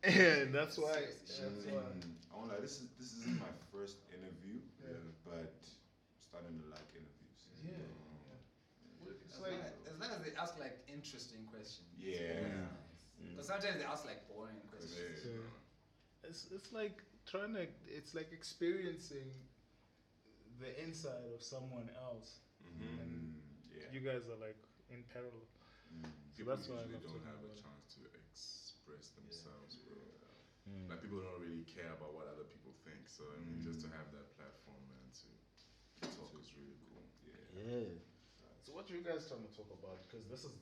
Yeah, that's why. That's why. I won't lie. This isn't my first interview, but I'm starting to like interviews. Yeah. It's like As long as they ask like interesting questions, Yeah. it's nice. Because sometimes they ask like boring questions. yeah. It's like it's like experiencing the inside of someone else, and Yeah. you guys are like in parallel. So People that's why I usually love don't talking have a about it. chance to express themselves, bro. Like people don't really care about what other people think. So I mean, just to have that platform and to talk is really cool. Yeah. So what are you guys trying to talk about? Because this is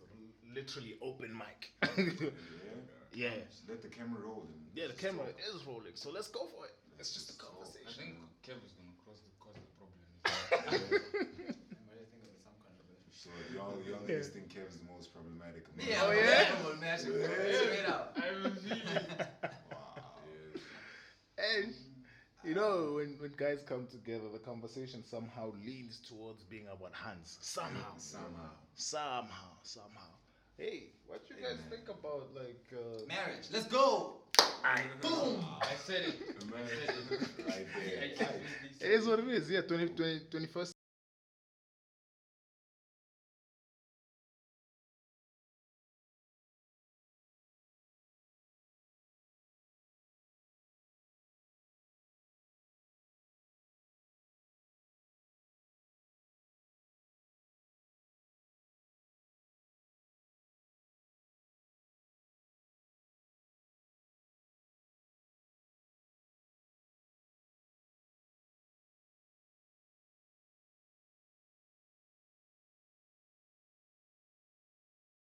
literally open mic. Yeah. Just let the camera roll. And Yeah, the just camera talk. is rolling, so let's go for it. It's just a I conversation. think Kev is gonna cause the problem. I think there's some controversy. So y'all niggas think Kev's the most problematic. Among Yeah, us. I'm matching. Straight up. I'm feeling. Wow. And you know, when guys come together, the conversation somehow leans towards being about hands. Somehow. Hey, what you guys think about like Marriage. Let's go. Boom. I said it. Right there. it is what it is. Yeah, 21st.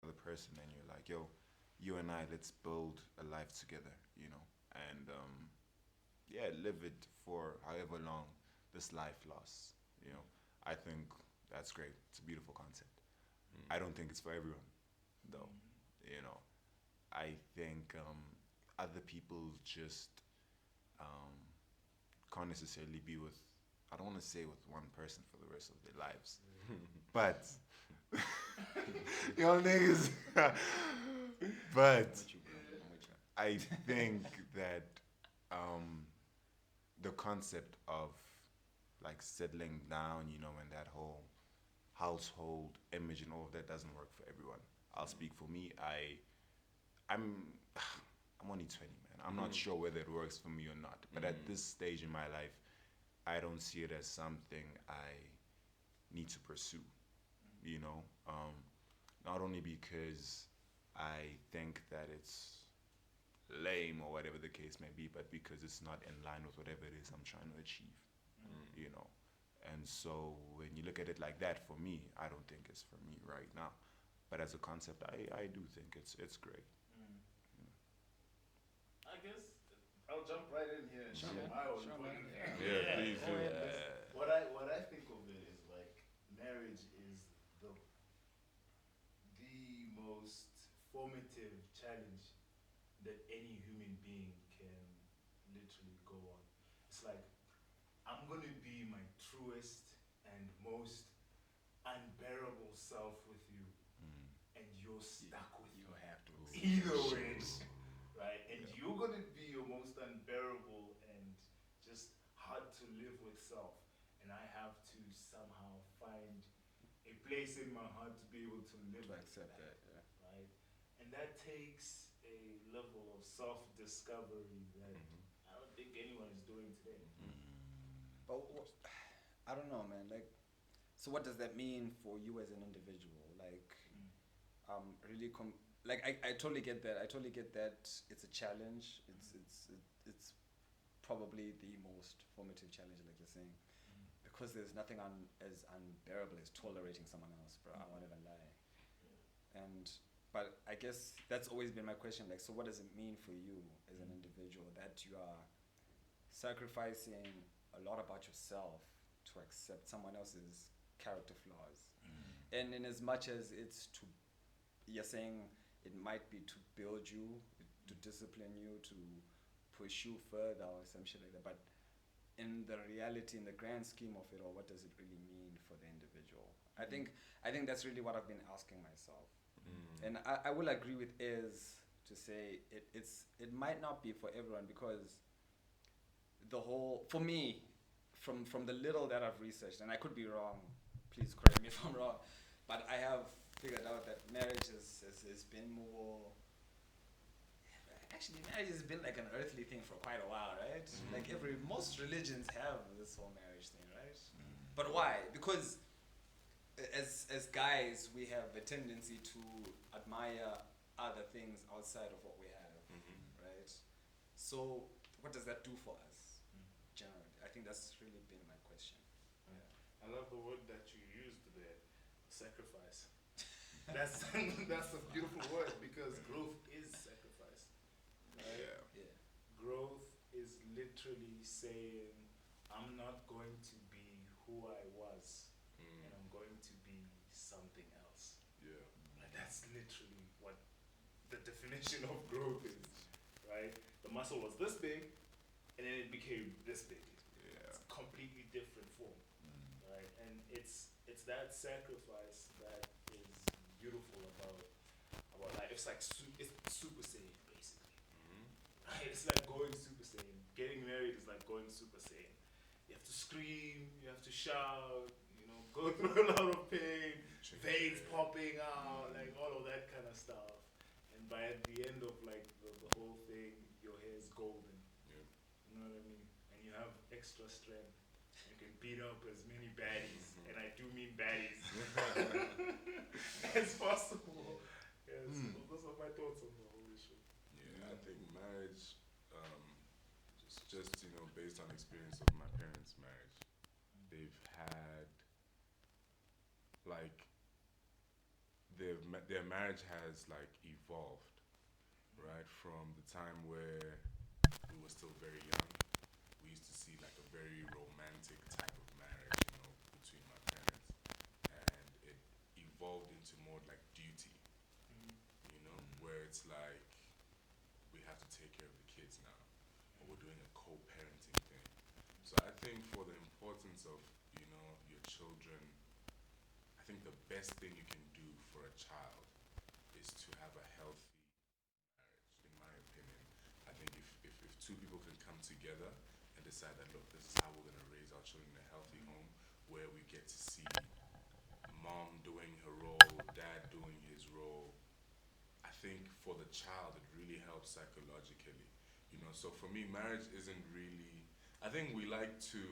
The person and you're like, yo, you and I, let's build a life together, and yeah, live it for however long this life lasts, I think that's great. It's a beautiful concept. I don't think it's for everyone, though, I think other people just um, can't necessarily be with, I don't want to say with one person for the rest of their lives, but y'all niggas. But I think that the concept of like settling down, and that whole household image and all of that doesn't work for everyone. I'll speak for me. I'm I'm only 20, man. I'm not sure whether it works for me or not. But at this stage in my life, I don't see it as something I need to pursue. You know, not only because I think that it's lame or whatever the case may be, but because it's not in line with whatever it is I'm trying to achieve. You know, and so when you look at it like that, for me, I don't think it's for me right now. But as a concept, I do think it's great. I guess I'll jump right in here and share my own point of view. Yeah, please do. What I think of it is like marriage is the most formative challenge that any human being can literally go on. It's like I'm gonna be my truest and most unbearable self with you, and you're stuck with You have to. either way, right? And you're gonna be your most unbearable and just hard to live with self, and I have to somehow find a place in my heart to be able to live To with accept that, yeah. right? And that takes a level of self-discovery that I don't think anyone is doing today. But I don't know, man. Like, so what does that mean for you as an individual? Like, really, like I totally get that. I totally get that it's a challenge. It's probably the most formative challenge, like you're saying, because there's nothing as unbearable as tolerating someone else, bro. I won't even lie. And but I guess that's always been my question. Like, so what does it mean for you as an individual that you are sacrificing a lot about yourself to accept someone else's character flaws? And in as much as it's to, you're saying it might be to build you, to discipline you, to push you further or some shit like that. But in the reality, in the grand scheme of it all, what does it really mean for the individual? I think that's really what I've been asking myself. And I will agree with is to say it might not be for everyone, because for me, from the little that I've researched, and I could be wrong, please correct me if I'm wrong, but I have figured out that marriage has been more. Actually, marriage has been like an earthly thing for quite a while, right? Like most religions have this whole marriage thing, right? But why? Because as guys, we have a tendency to admire other things outside of what we have, right? So what does that do for us, generally? I think that's really been my question. I love the word that you used there, sacrifice. That's a beautiful word, because growth is sacrifice. Right? Yeah. Growth is literally saying, I'm not going to be who I was, and I'm going to be something else. Yeah. And that's literally what the definition of growth is, right? The muscle was this big, and then it became this big. Yeah. It's a completely different form, right? And it's that sacrifice that is beautiful about life. It's like it's Super Saiyan, basically. Right? It's like going Super Saiyan. Getting married is like going Super Saiyan. You have to scream, you have to shout, go through a lot of pain, veins popping out, like all of that kind of stuff. And by the end of like the whole thing, your hair is golden. Yeah. You know what I mean? And you have extra strength. You can beat up as many baddies, and I do mean baddies, as possible. Yes, so those are my thoughts on the whole issue. Yeah, I think marriage, just based on experience of my parents' marriage, they've had like their marriage has like evolved, right? From the time where we were still very young, we used to see like a very romantic type of marriage, between my parents, and it evolved into more like duty, where it's like we have to take care of the kids now, or we're doing a co-parenting thing. So I think for the importance of your children, I think the best thing you can do for a child is to have a healthy marriage, in my opinion. I think if two people can come together and decide that, look, this is how we're going to raise our children in a healthy home, where we get to see mom doing her role, dad doing his role, I think for the child it really helps psychologically. So for me, marriage isn't really, I think we like to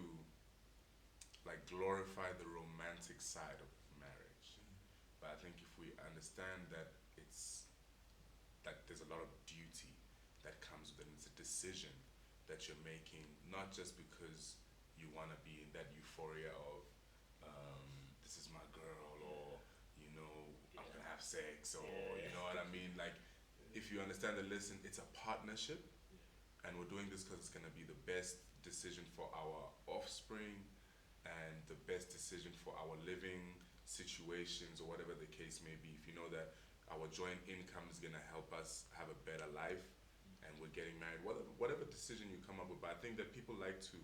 like glorify the romantic side of marriage, but I think if we understand that it's that there's a lot of duty that comes with it, it's a decision that you're making, not just because you want to be in that euphoria of this is my girl, or I'm gonna have sex, or you know what I mean. Like, if you understand that, listen, it's a partnership, and we're doing this because it's gonna be the best decision for our offspring, and the best decision for our living situations, or whatever the case may be. If you know that our joint income is gonna help us have a better life, and we're getting married, whatever decision you come up with. But I think that people like to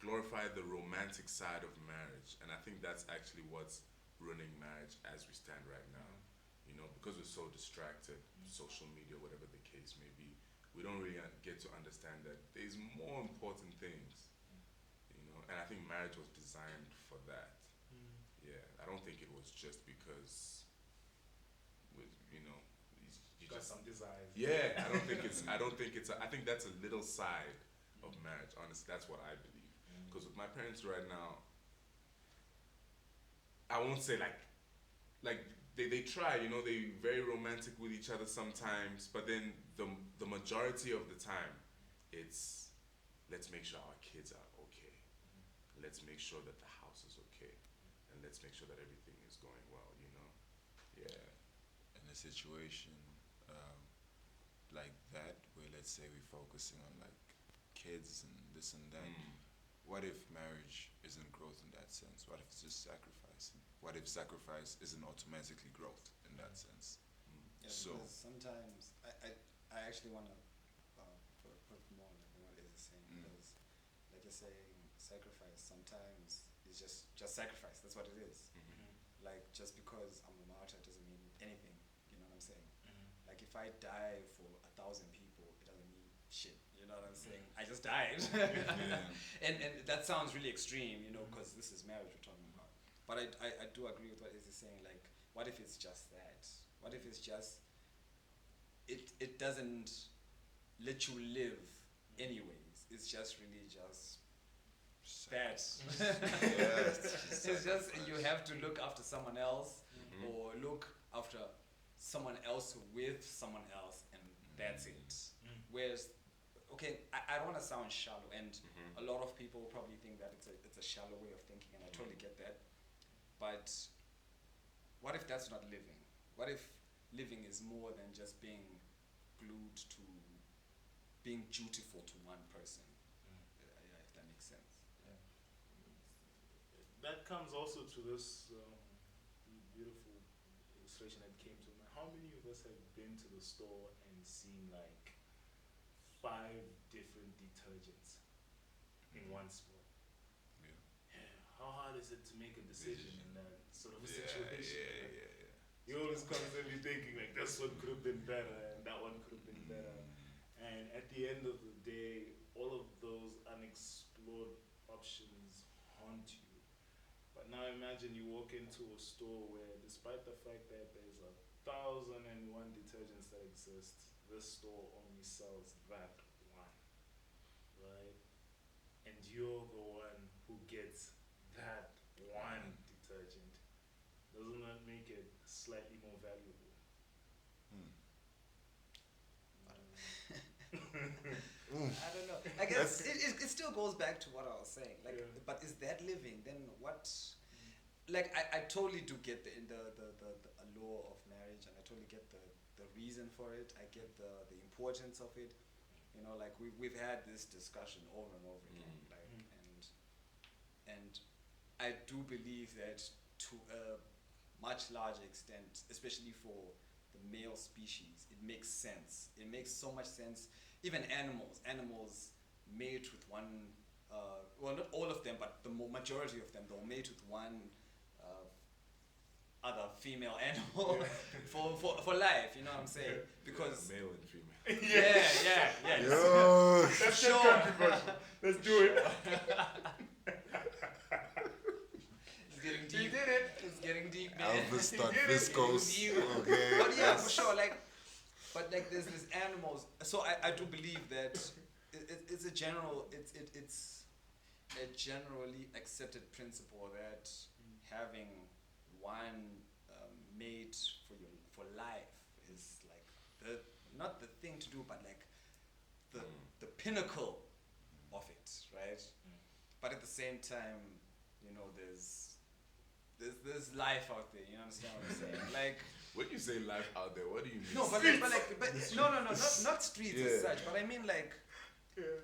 glorify the romantic side of marriage, and I think that's actually what's ruining marriage as we stand right now. Because we're so distracted, social media, whatever the case may be, we don't really get to understand that there's more important things, and I think marriage was designed for that. Yeah, I don't think it was just because you Got just some desires. Yeah, I think that's a little side of marriage. Honestly, that's what I believe. Because with my parents right now, I won't say like they try, they're very romantic with each other sometimes, but then the majority of the time, it's let's make sure our kids are okay. Let's make sure that the house is okay, and let's make sure that everything is going well. Yeah. In a situation like that, where let's say we're focusing on like kids and this and that, what if marriage isn't growth in that sense? What if it's just sacrificing? What if sacrifice isn't automatically growth in that sense? Yeah, So because sometimes I actually want to put more like what is it saying, because like you're saying, sacrifice sometimes is just sacrifice. That's what it is. Like, just because I'm a martyr doesn't mean anything. You know what I'm saying? Like, if I die for 1,000 people, it doesn't mean shit. You know what I'm saying? I just died. Yeah. And that sounds really extreme, you know, because this is marriage we're talking about. But I do agree with what Izzy is saying. Like, what if it's just that? What if it's just it doesn't let you live anyways? It's just really just that. It's just you have to look after someone else or look after someone else with someone else, and that's it. Whereas, okay, I don't want to sound shallow, and a lot of people probably think that it's a shallow way of thinking, and I totally get that. But what if that's not living? What if living is more than just being glued to being dutiful to one person? Yeah, if that makes sense. That comes also to this beautiful illustration that came to mind. How many of us have been to the store and seen like 5 different detergents in one spot? Yeah. How hard is it to make a decision in that sort of a situation? You're always constantly thinking like this one could have been better and that one could have been better. And at the end of the day, all of those unexplored options haunt you. But now imagine you walk into a store where, despite the fact that there's 1,001 detergents that exist, this store only sells that one, right? And you're the one who gets that one detergent. Doesn't that make it slightly more valuable? I don't know. I guess it still goes back to what I was saying. Like, but is that living? Then what? Like, I totally do get the allure of marriage, and I totally get the reason for it. I get the importance of it. You know, like we've had this discussion over and over again. Like, and I do believe that to a much larger extent, especially for the male species, it makes sense. It makes so much sense. Even animals mate with one, well, not all of them, but the majority of them, they'll mate with one other female animal for life, you know what I'm saying? Because male and female. yeah. Yo. That's sure. Let's do it. It's getting deep. You did it. It's getting deep, man. Elvis You did it. Viscose. Okay. But yeah, for sure. Like, but like, there's these animals. So I do believe that it's a general. It's a generally accepted principle that having one mate for life is like not the thing to do, but like the pinnacle of it, right? But at the same time, you know, there's life out there. You understand what I'm saying? Like, When you say life out there, what do you mean? no, but no, not streets as such. But I mean, like,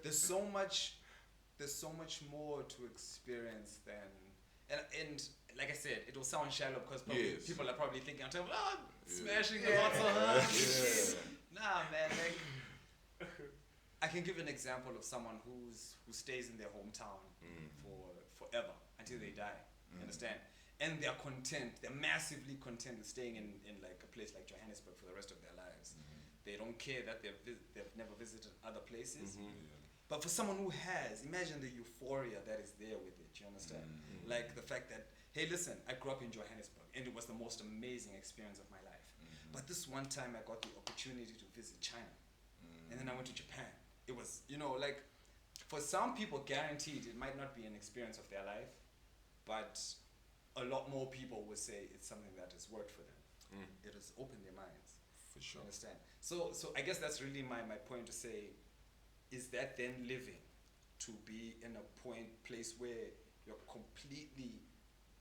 there's so much more to experience than and like I said, it will sound shallow because people are probably thinking, smashing the lots of her. Nah, man, like, I can give an example of someone who stays in their hometown for forever until they die. You understand? And they're content. They're massively content with staying in like a place like Johannesburg for the rest of their lives. They don't care that they've never visited other places. But for someone who has, imagine the euphoria that is there with it. You understand? Like the fact that, hey, listen, I grew up in Johannesburg and it was the most amazing experience of my life. But this one time I got the opportunity to visit China. And then I went to Japan. It was, you know, like, for some people, guaranteed it might not be an experience of their life, but a lot more people would say it's something that has worked for them. It has opened their minds. For sure. You understand? So I guess that's really my point to say, is that then living to be in a place where you're completely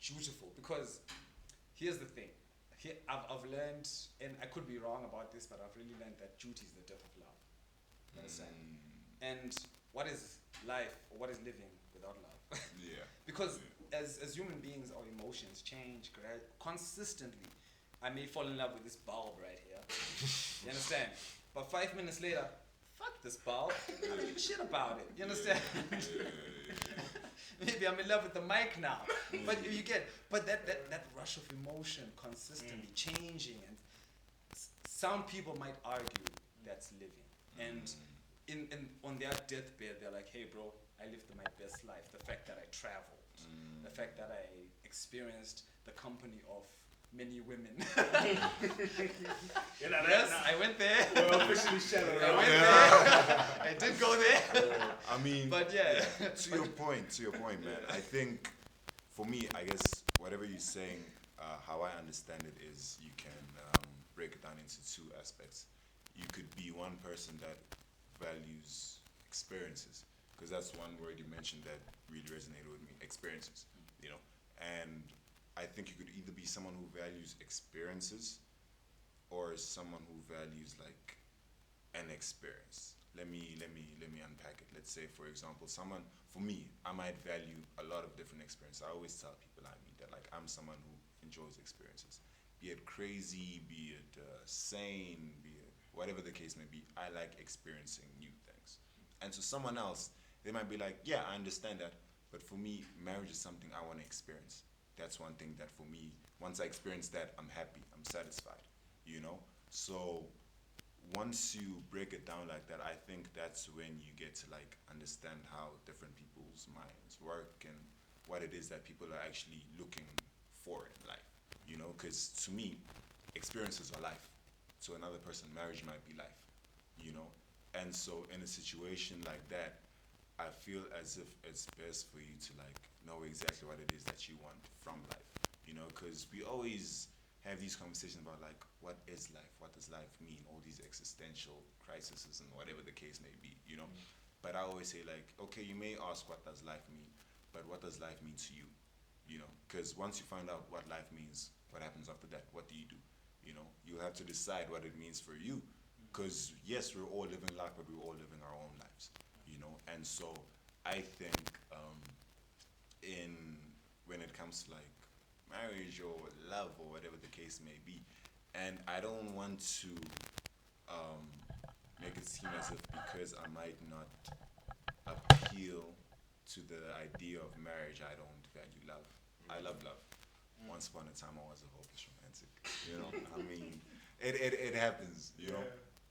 dutiful? Because here's the thing. Here, I've learned, and I could be wrong about this, but I've really learned that duty is the death of love. You understand? And what is life, or what is living without love? Because as human beings, our emotions change consistently. I may fall in love with this bulb right here. You understand? But 5 minutes later, fuck this bulb. I don't give a shit about it. You understand? Maybe I'm in love with the mic now. But that rush of emotion consistently changing and some people might argue that's living, and in on their deathbed they're like, hey bro, I lived my best life. The fact that I traveled, the fact that I experienced the company of many women. Yes, I went there. We're officially shallow. I went there. I did go there. I mean, But yeah. to your point, man. I think, for me, I guess whatever you're saying, how I understand it is you can break it down into two aspects. You could be one person that values experiences, because that's one word you mentioned that really resonated with me. Experiences, you know, and I think you could either be someone who values experiences or someone who values like an experience. Let me unpack it. Let's say, for example, for me, I might value a lot of different experiences. I always tell people I meet that like I'm someone who enjoys experiences, be it crazy, be it sane, be it whatever the case may be. I like experiencing new things. And to someone else, they might be like, yeah, I understand that, but for me, marriage is something I want to experience. That's one thing that for me, once I experience that, I'm happy, I'm satisfied, you know? So once you break it down like that, I think that's when you get to like understand how different people's minds work and what it is that people are actually looking for in life, you know? Because to me, experiences are life. To another person, marriage might be life, you know? And so in a situation like that, I feel as if it's best for you to like know exactly what it is that you want from life, you know, because we always have these conversations about like what is life, what does life mean, all these existential crises and whatever the case may be, you know. But I always say like, okay, you may ask what does life mean, but what does life mean to you, you know, because once you find out what life means, what happens after that? What do? You know, you have to decide what it means for you, because yes, we're all living life, but we're all living our own lives, you know. And so I think in when it comes to like marriage or love or whatever the case may be, and I don't want to make it seem as if because I might not appeal to the idea of marriage, I don't value love. I love love. Once upon a time, I was a hopeless romantic. You know, I mean, it happens. You know,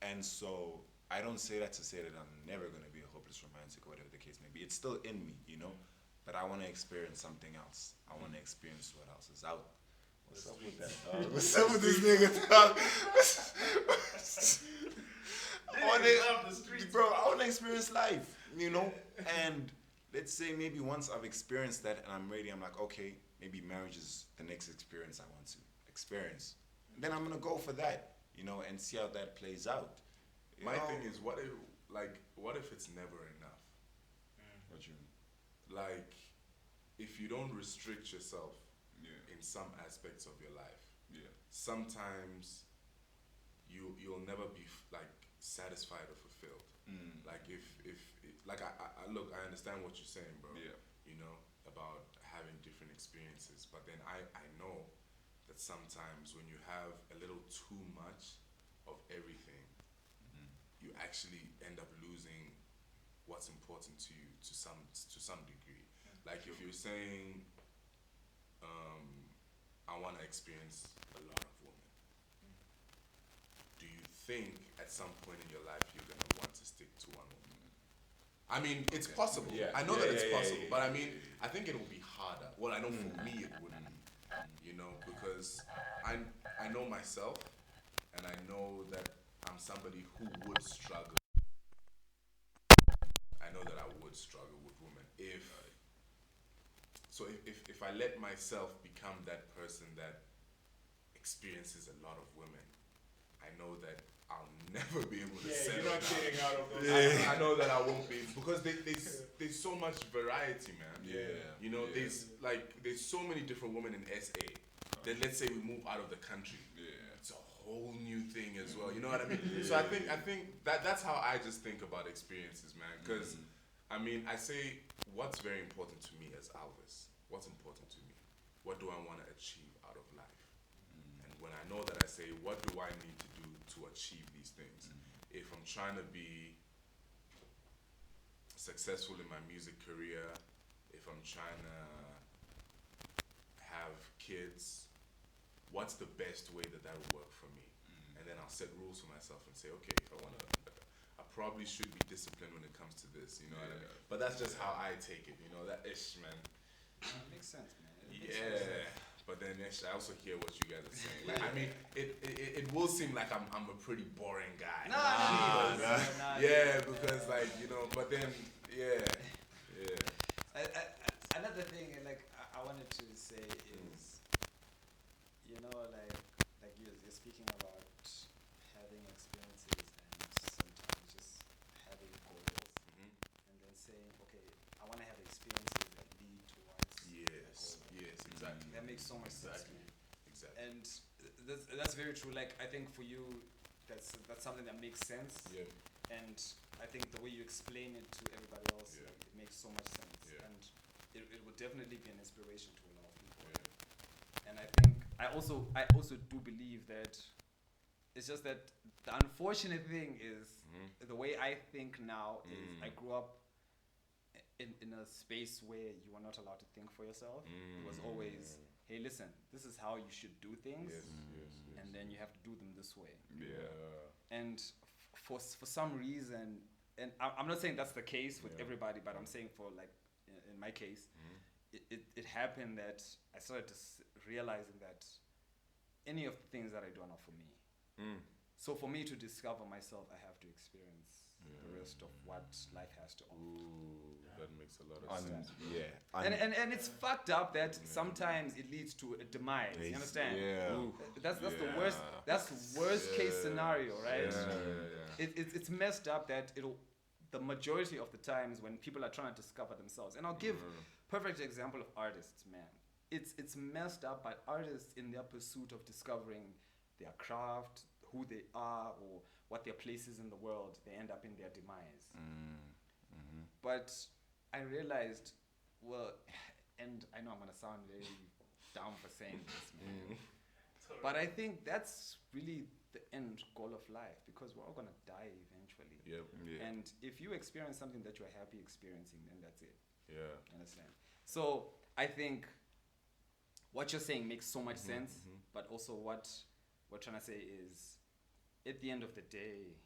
and so I don't say that to say that I'm never gonna be a hopeless romantic or whatever the case may be. It's still in me, you know, but I want to experience something else. I want to experience what else is out. What's up with that, dog? What's up with this nigga, dog? Bro, I want to experience life, you know, and let's say maybe once I've experienced that and I'm ready, I'm like, okay, maybe marriage is the next experience I want to experience. And then I'm gonna go for that, you know, and see how that plays out. My thing is, what if it's never enough? What you mean? Like, if you don't restrict yourself Yeah. in some aspects of your life, Yeah. sometimes you'll never be like satisfied or fulfilled. Like if like I look, I understand what you're saying, bro. Yeah. You know, about having different experiences, but then I know that sometimes when you have a little too much of everything, you actually end up losing what's important to you to some degree. Like if you're saying, I want to experience a lot of women, do you think at some point in your life you're gonna want to stick to one woman? I mean, it's possible. Yeah. I know Yeah, that it's yeah, possible, yeah, but I yeah, mean, yeah. I think it will be harder. Well, I know for me it wouldn't be, you know, because I know myself, and I know that I'm somebody who would struggle. I know that I would struggle with women if I let myself become that person that experiences a lot of women, I know that I'll never be able to settle you're not down. getting out of those. I know that I won't be, because there's so much variety, man. Yeah. You know, Yeah. there's so many different women in SA. Then let's say we move out of the country. Yeah. It's a whole new thing as well. You know what I mean? So I think that's how I just think about experiences, man. Because I mean, I say what's very important to me as Alvis. What's important to me? What do I want to achieve out of life? And when I know that, I say, what do I need to do to achieve these things? If I'm trying to be successful in my music career, if I'm trying to have kids, what's the best way that will work for me? and then I'll set rules for myself and say, okay, if I want to, I probably should be disciplined when it comes to this, you know what I mean? But that's just how I take it, you know, that ish, man. It makes sense, man. It makes sense. Yeah, but then ish, I also hear what you guys are saying. Like, I mean, it will seem like I'm a pretty boring guy. Yeah, because like, you know, but then, yeah. Another thing, like, I wanted to say is, you know, like you're speaking about having experiences and sometimes just having goals, and then saying, okay, I want to have experiences that lead towards Yes, a goal. yes, exactly. That makes so much sense, Exactly. man. Exactly. And that's very true. Like, I think for you, that's something that makes sense. Yeah. And I think the way you explain it to everybody else, Yeah. like, it makes so much sense. Yeah. And it would definitely be an inspiration to a lot of people. Yeah. And I think I also do believe that it's just that the unfortunate thing is the way I think now is I grew up in a space where you were not allowed to think for yourself. It was always, hey, listen, this is how you should do things, Yes, yes, yes. and then you have to do them this way. Yeah. And for some reason, and I'm not saying that's the case with Yeah. everybody, but I'm saying for, like, in my case, it happened that I started realizing that any of the things that I do are not for me. So for me to discover myself, I have to experience the rest of what life has to offer. Ooh, that makes a lot of sense. And it's fucked up that sometimes it leads to a demise. You understand? Yeah. Ooh. That's the worst. That's the worst case scenario, right? Yeah. It's messed up that the majority of the times when people are trying to discover themselves, and I'll give perfect example of artists, man. It's messed up by artists in their pursuit of discovering their craft, who they are, or what their place is in the world. They end up in their demise. But I realized, well, and I know I'm gonna sound very dumb for saying this, man. But I think that's really the end goal of life, because we're all gonna die eventually. Yep. Yeah. And if you experience something that you're happy experiencing, then that's it. Yeah. Understand? So I think what you're saying makes so much sense, but also what we're trying to say is, at the end of the day,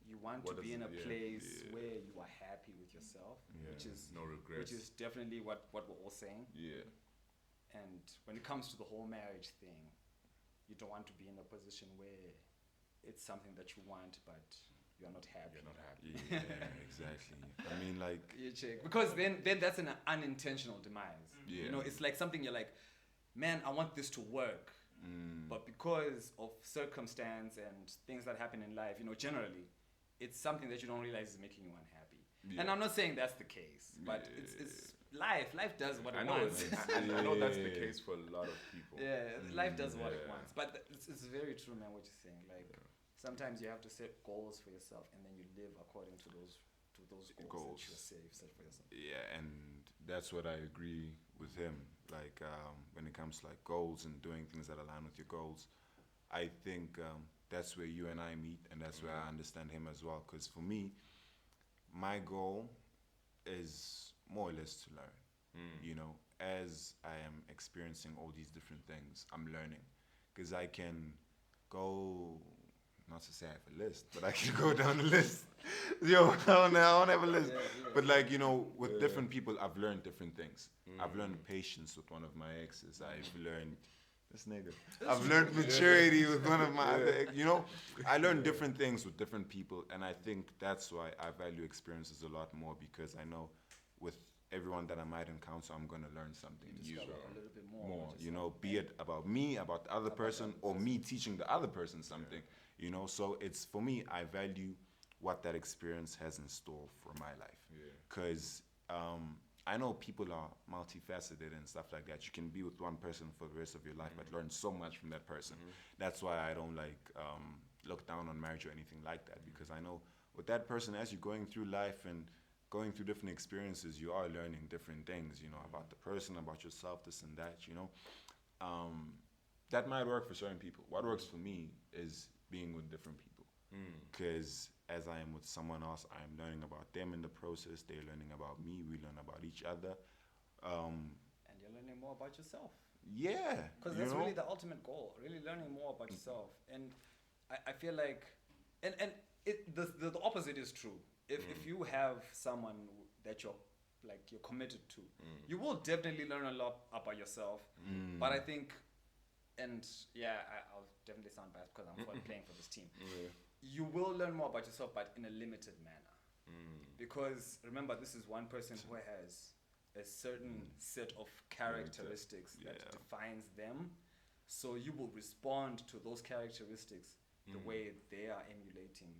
you want What to be is in a it? Yeah. place Yeah. where you are happy with yourself, Yeah. which is no regrets. definitely what we're all saying. Yeah. And when it comes to the whole marriage thing, you don't want to be in a position where it's something that you want, but you're not happy. You're not happy. Yeah, exactly. I mean, like, You check. Because then that's an unintentional demise. Yeah. You know, it's like something you're like, man, I want this to work. But because of circumstance and things that happen in life, you know, generally, it's something that you don't realize is making you unhappy. Yeah. And I'm not saying that's the case, but it's life. Life does what I it know. wants. I know that's the case for a lot of people. Yeah, life does what it Yeah. wants. But it's very true, man, what you're saying. Like, sometimes you have to set goals for yourself, and then you live according to those goals. That you've set for yourself. yeah, and that's what I agree with him. Like, when it comes to like goals and doing things that align with your goals, I think that's where you and I meet, and that's where I understand him as well. Because for me, my goal is more or less to learn. You know, as I am experiencing all these different things, I'm learning. Because I can go, not to say I have a list, but I can go down the list. Yo, I don't have a list. But like, you know, with different people, I've learned different things. I've learned patience with one of my exes. I've learned this nigga. I've learned maturity with one of my other you know, I learned different things with different people, and I think that's why I value experiences a lot more, because I know with everyone that I might encounter, I'm gonna learn something new. Discover a little bit more. You know, be it about me, about the other person, or me teaching the other person something. You know, so it's, for me, I value what that experience has in store for my life. Because I know people are multifaceted and stuff like that. You can be with one person for the rest of your life, but learn so much from that person. That's why I don't like look down on marriage or anything like that, because I know with that person, as you're going through life and going through different experiences, you are learning different things, you know, about the person, about yourself, this and that, you know. That might work for certain people. What works for me is being with different people. Because as I am with someone else, I'm learning about them in the process. They're learning about me. We learn about each other. And you're learning more about yourself. Yeah. Because that's really the ultimate goal, really learning more about yourself. And I feel like, and the opposite is true. If you have someone that you're committed to, you will definitely learn a lot about yourself. But I think, and yeah, I'll definitely sound bad because I'm playing for this team. You will learn more about yourself, but in a limited manner. Because remember, this is one person who has a certain set of characteristics that defines them. So you will respond to those characteristics the way they are emulating,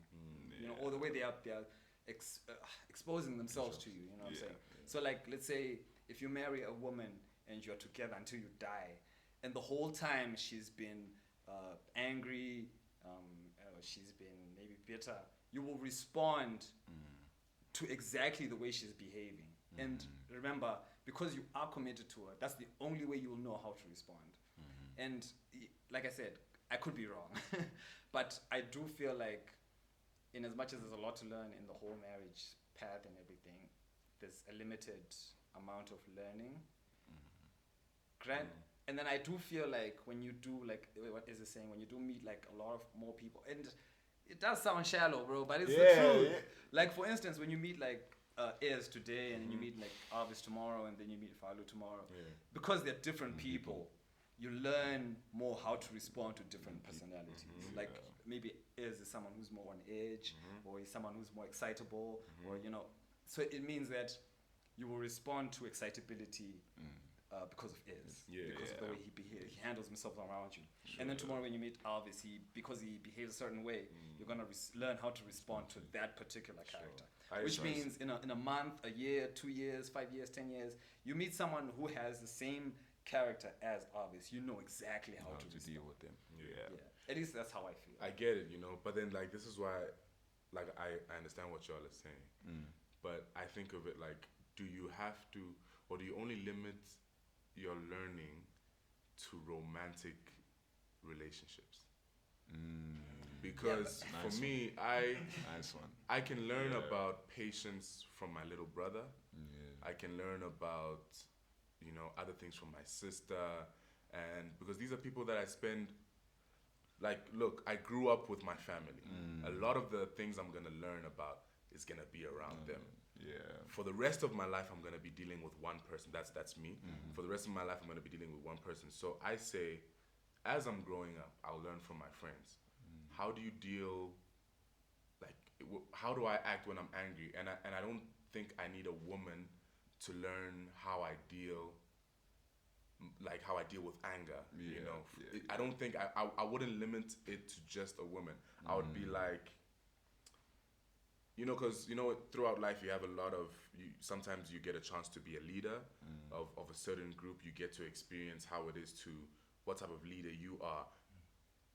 you know, or the way they are exposing themselves to you. You know what I'm saying? So like, let's say if you marry a woman and you're together until you die, and the whole time she's been angry, she's been maybe bitter, you will respond to exactly the way she's behaving. And remember, because you are committed to her, that's the only way you will know how to respond. And like I said, I could be wrong, but I do feel like, in as much as there's a lot to learn in the whole marriage path and everything, there's a limited amount of learning. And then I do feel like when you do, like, what is it saying, when you do meet like a lot of more people, and it does sound shallow, bro, but it's the truth. Like, for instance, when you meet like Ez today, and then you meet like Arvis tomorrow, and then you meet Falu tomorrow, because they're different people, you learn more how to respond to different personalities. Like, maybe Ez is someone who's more on edge, or he's someone who's more excitable, or, you know, so it means that you will respond to excitability because of Ez, because of the way he handles himself around you. And then tomorrow when you meet Alvis, because he behaves a certain way, you're gonna learn how to respond to that particular character. Which means in a month, a year, 2 years, 5 years, 10 years, you meet someone who has the same character as Alvis, you know exactly how to deal with them. At least that's how I feel. I get it, you know, but then like this is why, like I understand what y'all are saying, but I think of it like, do you have to, or do you only limit your learning to romantic relationships? Because for me, I can learn about patience from my little brother. I can learn about, you know, other things from my sister, and because these are people that I spend, like, look, I grew up with my family. A lot of the things I'm gonna learn about is gonna be around them. For the rest of my life, I'm gonna be dealing with one person. That's me. For the rest of my life, I'm gonna be dealing with one person. So I say, as I'm growing up, I'll learn from my friends. How do you deal? Like, how do I act when I'm angry? And I don't think I need a woman to learn how I deal. Like how I deal with anger. You know, I don't think I wouldn't limit it to just a woman. I would be like, you know, because, you know, throughout life you have a lot of, sometimes you get a chance to be a leader of a certain group. You get to experience how it is to, what type of leader you are,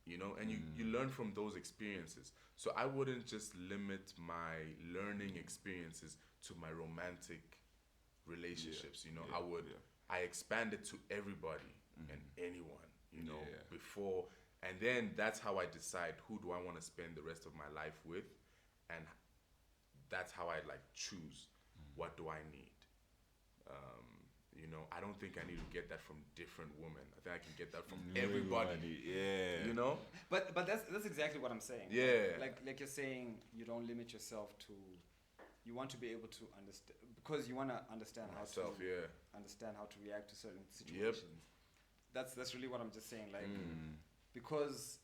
you know, and you learn from those experiences. So I wouldn't just limit my learning experiences to my romantic relationships, you know. I expand it to everybody and anyone, you know, before, and then that's how I decide who do I want to spend the rest of my life with, and that's how I like choose what do I need. You know, I don't think I need to get that from different women. I think I can get that from everybody. You know? But that's exactly what I'm saying. Yeah. Like you're saying, you don't limit yourself to, you want to be able to understand, because you want to understand understand how to react to certain situations. That's really what I'm just saying. Like, because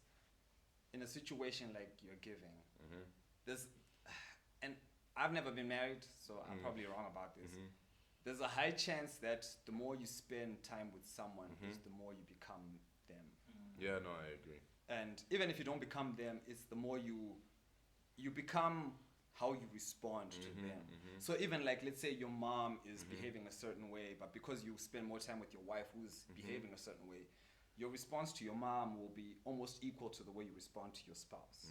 in a situation like you're giving, there's, and I've never been married, so I'm probably wrong about this. There's a high chance that the more you spend time with someone, is the more you become them. Yeah, no, I agree. And even if you don't become them, it's the more you become how you respond to them. So even like, let's say your mom is behaving a certain way, but because you spend more time with your wife who's behaving a certain way, your response to your mom will be almost equal to the way you respond to your spouse.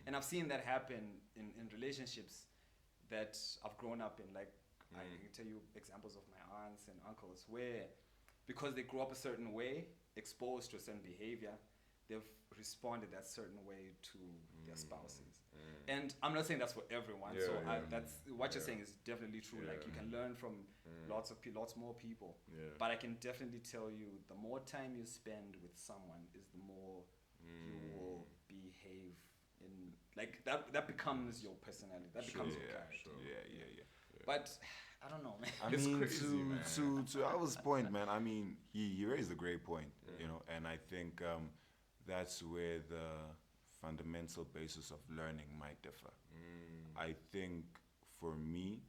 And I've seen that happen in relationships that I've grown up in. Like, I can tell you examples of my aunts and uncles where, because they grew up a certain way, exposed to a certain behavior, they've responded that certain way to their spouses. And I'm not saying that's for everyone. That's what you're saying is definitely true. Like, you can learn from lots more people. But I can definitely tell you, the more time you spend with someone is the more you will behave like that becomes your personality. That becomes your yeah, character. yeah. But I don't know, man. I It's mean, crazy, man. to Alva's point, man. I mean, he raised a great point, you know, and I think that's where the fundamental basis of learning might differ. I think for me,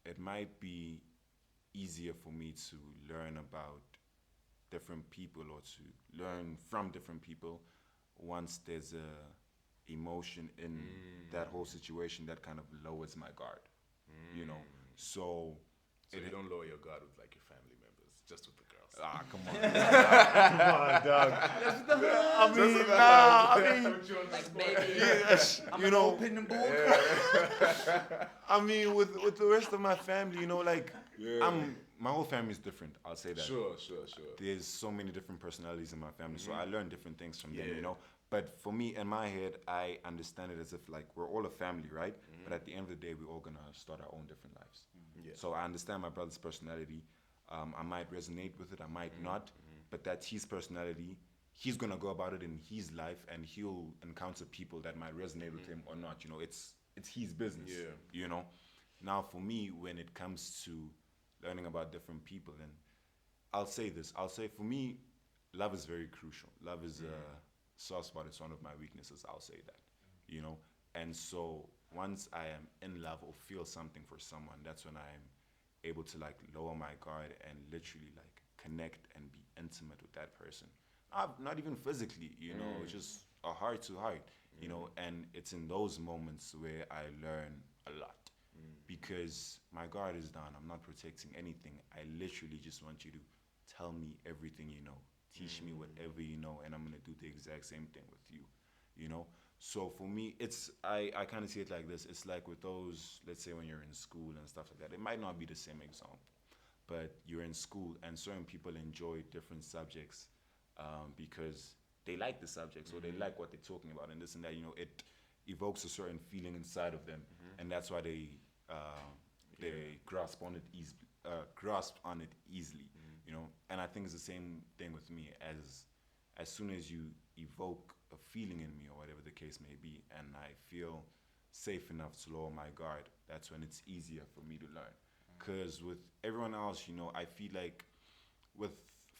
it might be easier for me to learn about different people or to learn from different people once there's a emotion in that whole situation that kind of lowers my guard, you know. So So you don't lower your guard with like your family members, just with the girls. come on, come on, dog. I mean, Like, baby, yes, I'm you an know, open book. I mean, with the rest of my family, you know, like, my whole family is different. I'll say that. Sure. There's so many different personalities in my family, so I learn different things from them, Yeah. you know. But for me, in my head, I understand it as if like we're all a family, right? But at the end of the day, we're all gonna start our own different lives. Yeah. So I understand my brother's personality. I might resonate with it, I might not, but that's his personality. He's gonna go about it in his life, and he'll encounter people that might resonate with him or not. You know, it's his business. Yeah. You know. Now, for me, when it comes to learning about different people, and I'll say this. I'll say for me, love is very crucial. Love is a soft spot. It's one of my weaknesses. I'll say that. You know, and so once I am in love or feel something for someone, that's when I'm able to like lower my guard and literally like connect and be intimate with that person. Not even physically, you know, just a heart to heart, you know, and it's in those moments where I learn a lot because my guard is down. I'm not protecting anything. I literally just want you to tell me everything you know, teach me whatever you know, and I'm gonna do the exact same thing with you, you know. So for me, it's I kind of see it like this. It's like with those, let's say when you're in school and stuff like that. It might not be the same example, but you're in school and certain people enjoy different subjects because they like the subjects or they like what they're talking about and this and that. You know, it evokes a certain feeling inside of them, and that's why they grasp on it easily. You know, and I think it's the same thing with me. As soon as you evoke a feeling in me or whatever the case may be, and I feel safe enough to lower my guard, that's when it's easier for me to learn. Because with everyone else, you know, I feel like with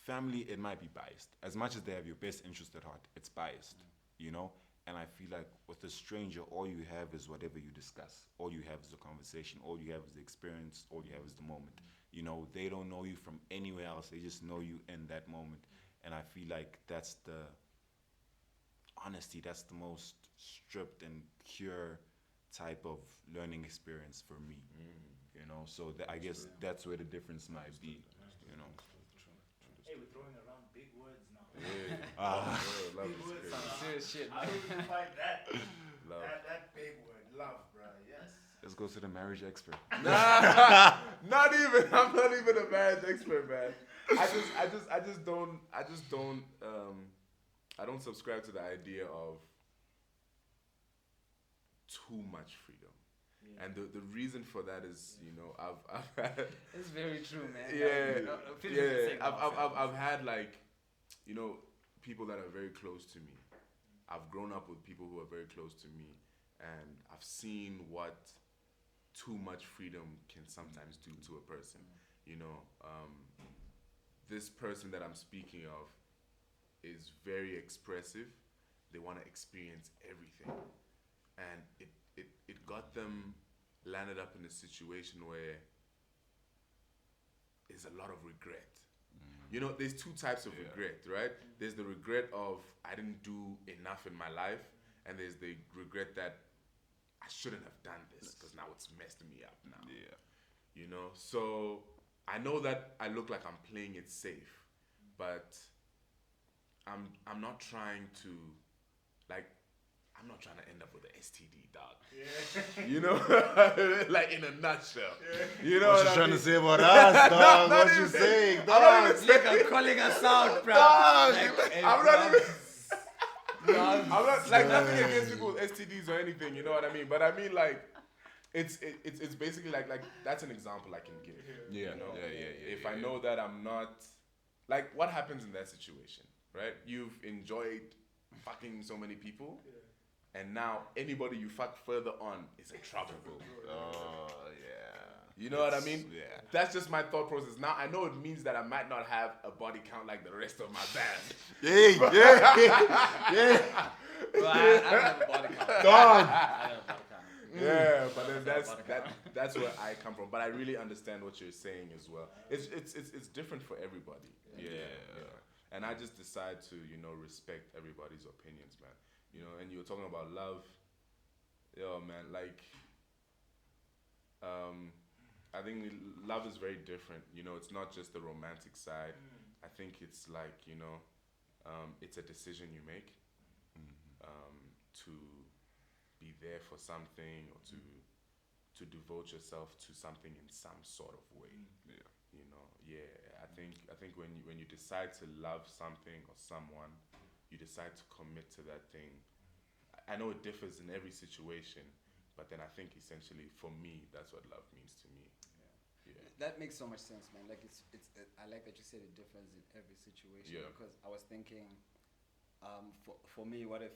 family, it might be biased. As much as they have your best interest at heart, it's biased, you know? And I feel like with a stranger, all you have is whatever you discuss. All you have is the conversation. All you have is the experience. All you have is the moment. You know, they don't know you from anywhere else. They just know you in that moment. And I feel like that's the honesty, that's the most stripped and pure type of learning experience for me. You know, so I guess that's where the difference might be. You know. Hey, we're throwing around big words now. Love Big is words. crazy. Serious shit. How do you define that? Love. That big word, love, bro. Yes. Let's go to the marriage expert. Not even. I'm not even a marriage expert, man. I don't subscribe to the idea of too much freedom. And the reason for that is, you know, I've had It's very true, man. I've had like, you know, people that are very close to me. I've grown up with people who are very close to me, and I've seen what too much freedom can sometimes do to a person. You know, this person that I'm speaking of is very expressive. They want to experience everything, and it got them landed up in a situation where there's a lot of regret. You know, there's two types of regret, right? There's the regret of I didn't do enough in my life, and there's the regret that I shouldn't have done this because now it's messed me up now. Yeah. You know, so I know that I look like I'm playing it safe, but I'm not trying to, like, I'm not trying to end up with an STD, dog. Yeah. You know, like in a nutshell. You know What you I trying mean? to say about us, dog? Not What you even- saying, I'm not dog? even saying- Nigga calling us out, bro. Dog. I'm not even. I'm not like nothing against people with STDs or anything. You know what I mean? But I mean like, it's basically like that's an example I can give. Yeah, You know? yeah. If I know that I'm not, like, what happens in that situation, right? You've enjoyed fucking so many people, and now anybody you fuck further on is in trouble. Oh yeah. You know what I mean? Yeah. That's just my thought process. Now I know it means that I might not have a body count like the rest of my band. Yeah. Bro, I don't have a body count. Dog. I don't have a body count. Yeah, but then That's our body count. that's where I come from. But I really understand what you're saying as well. It's different for everybody. Yeah. And I just decide to respect everybody's opinions, man. And you were talking about love. Yo, man, like I think love is very different. It's not just the romantic side. I think it's like it's a decision you make to be there for something or to devote yourself to something in some sort of way. I think when you decide to love something or someone, you decide to commit to that thing. I know it differs in every situation, but then I think essentially for me, that's what love means to me. Yeah. That makes so much sense, man. Like I like that you said it differs in every situation. Yeah. Because I was thinking, for me, what if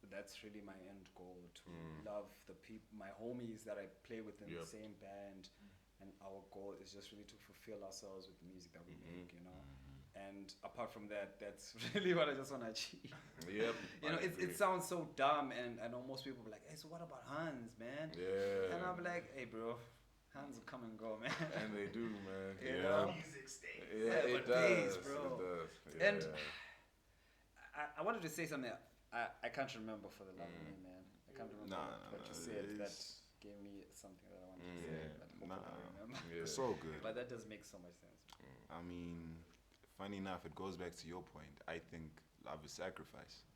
that's really my end goal, to love the people, my homies that I play with in the same band, and our goal is just really to fulfill ourselves with the music that we make, And apart from that, that's really what I just want to achieve. Yep. It sounds so dumb, and I know most people be like, hey, so what about Hans, man? Yeah. And I'm like, hey, bro, Hans will come and go, man. And they do, man. You know? Music stays. Yeah, Yeah, it but please, does. bro. It does. Yeah. And I wanted to say something. I can't remember for the love of me, man. I can't remember what you said that gave me something that I wanted to say. But hopefully I remember. Yeah. It's all good. But that does make so much sense. I mean, funny enough, it goes back to your point. I think love is sacrifice.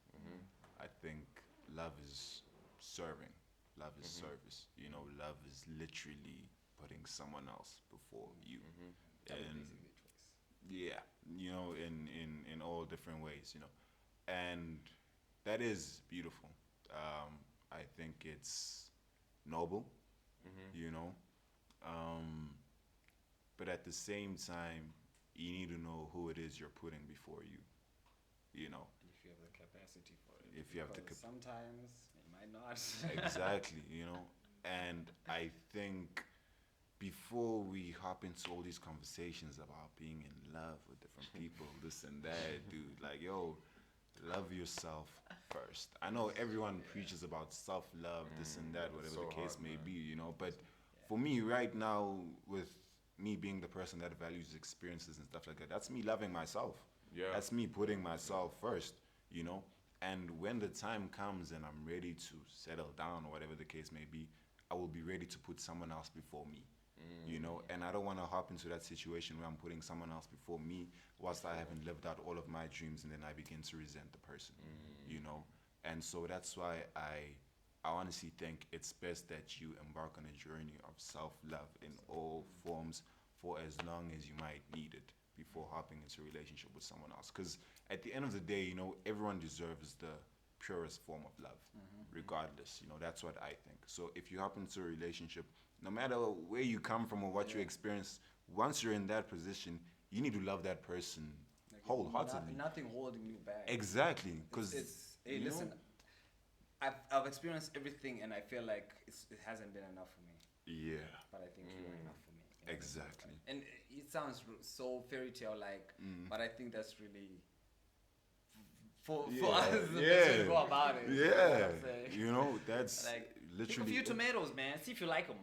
I think love is serving. Love is service. Love is literally putting someone else before you. That was And basically a choice. yeah, in all different ways, and that is beautiful. I think it's noble, but at the same time, you need to know who it is you're putting before you. If you have the capacity for it. If you have the Because sometimes it might not. Exactly, and I think before we hop into all these conversations about being in love with different people, this and that, dude, like, yo, love yourself first. I know everyone preaches about self-love, this and that, whatever so the case hard, may man. be, but for me right now, with me being the person that values experiences and stuff like that, that's me loving myself. Yeah. That's me putting myself first, and when the time comes and I'm ready to settle down or whatever the case may be, I will be ready to put someone else before me. And I don't want to hop into that situation where I'm putting someone else before me whilst I haven't lived out all of my dreams, and then I begin to resent the person, and so that's why I honestly think it's best that you embark on a journey of self-love in all forms for as long as you might need it before hopping into a relationship with someone else, because at the end of the day, everyone deserves the purest form of love, regardless. That's what I think. So if you hop into a relationship, no matter where you come from or what you experience, once you're in that position, you need to love that person Like, wholeheartedly. Nothing holding you back. Exactly, because Hey, listen, I've experienced everything, and I feel like it hasn't been enough for me. Yeah, But I think you are enough for me. You know? exactly. And it sounds so fairy tale like, but I think that's really for us the best way to go about it. You know what Yeah, I'm saying? that's Like, pick a literally. few tomatoes, man. See if you like them.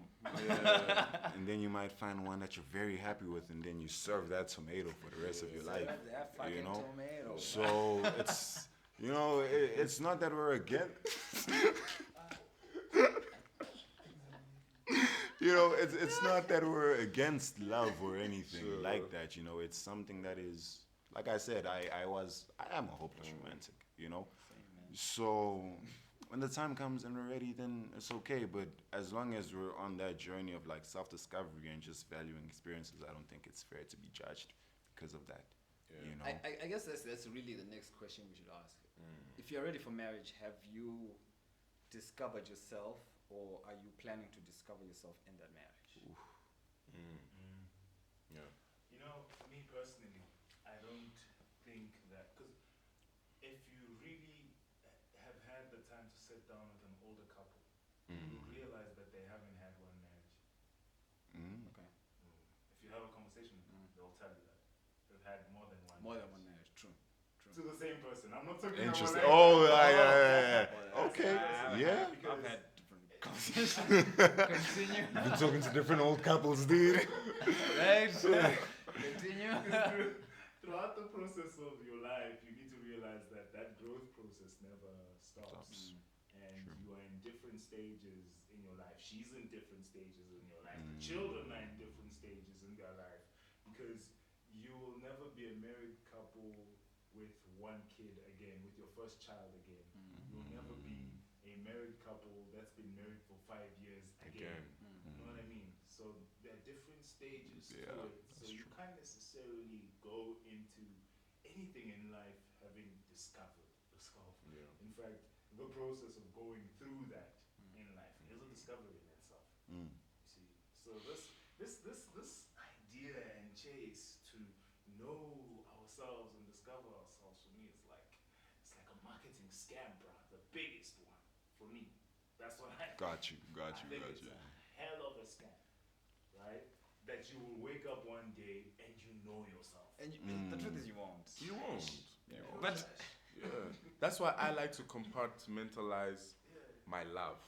Yeah. And then you might find one that you're very happy with, and then you serve that tomato for the rest of your life. That fucking tomato. So it's it's not that we're against. It's not that we're against love or anything like that. It's something that is, like I said, I am a hopeless romantic. So when the time comes and we're ready, then it's okay. But as long as we're on that journey of like self-discovery and just valuing experiences, I don't think it's fair to be judged because of that. I guess that's really the next question we should ask. If you're ready for marriage, have you discovered yourself, or are you planning to discover yourself in that marriage? Yeah. For me personally, I don't think that, because if you really have had the time to sit down with an older couple, Mm. you realize that they haven't had one marriage. Okay. If you have a conversation with them, they'll tell you that they've had more than one. More than marriage. one marriage. True. To the same person. I'm not talking Interesting. about. Oh, like, yeah. Okay. Yeah. I've had different conversations. Continue. You've been talking to different old couples, dude. Right. Continue. Throughout the process of your life, you need to realize that that growth process never stops. And True. you are in different stages in your life. She's in different stages in your life. The children are in different stages in their life. Because you will never be a married couple with one kid again, with your first child again. You'll never be a married couple that's been married for 5 years again. You know what I mean? So there are different stages Yeah, to it. So that's you true. can't necessarily go into anything in life having discovered yourself. Yeah. In fact, the process of going through that in life is a discovery in itself. Mm. You see, so this idea and chase to know ourselves and discover ourselves, for me, it's like a marketing scam, bro. The biggest one for me. That's what I Got you. I think it's a hell of a scam, right? That you will wake up one day and you know yourself. And the truth is, you won't. You won't. Yeah. You're But trash. Yeah. That's why I like to compartmentalize my love.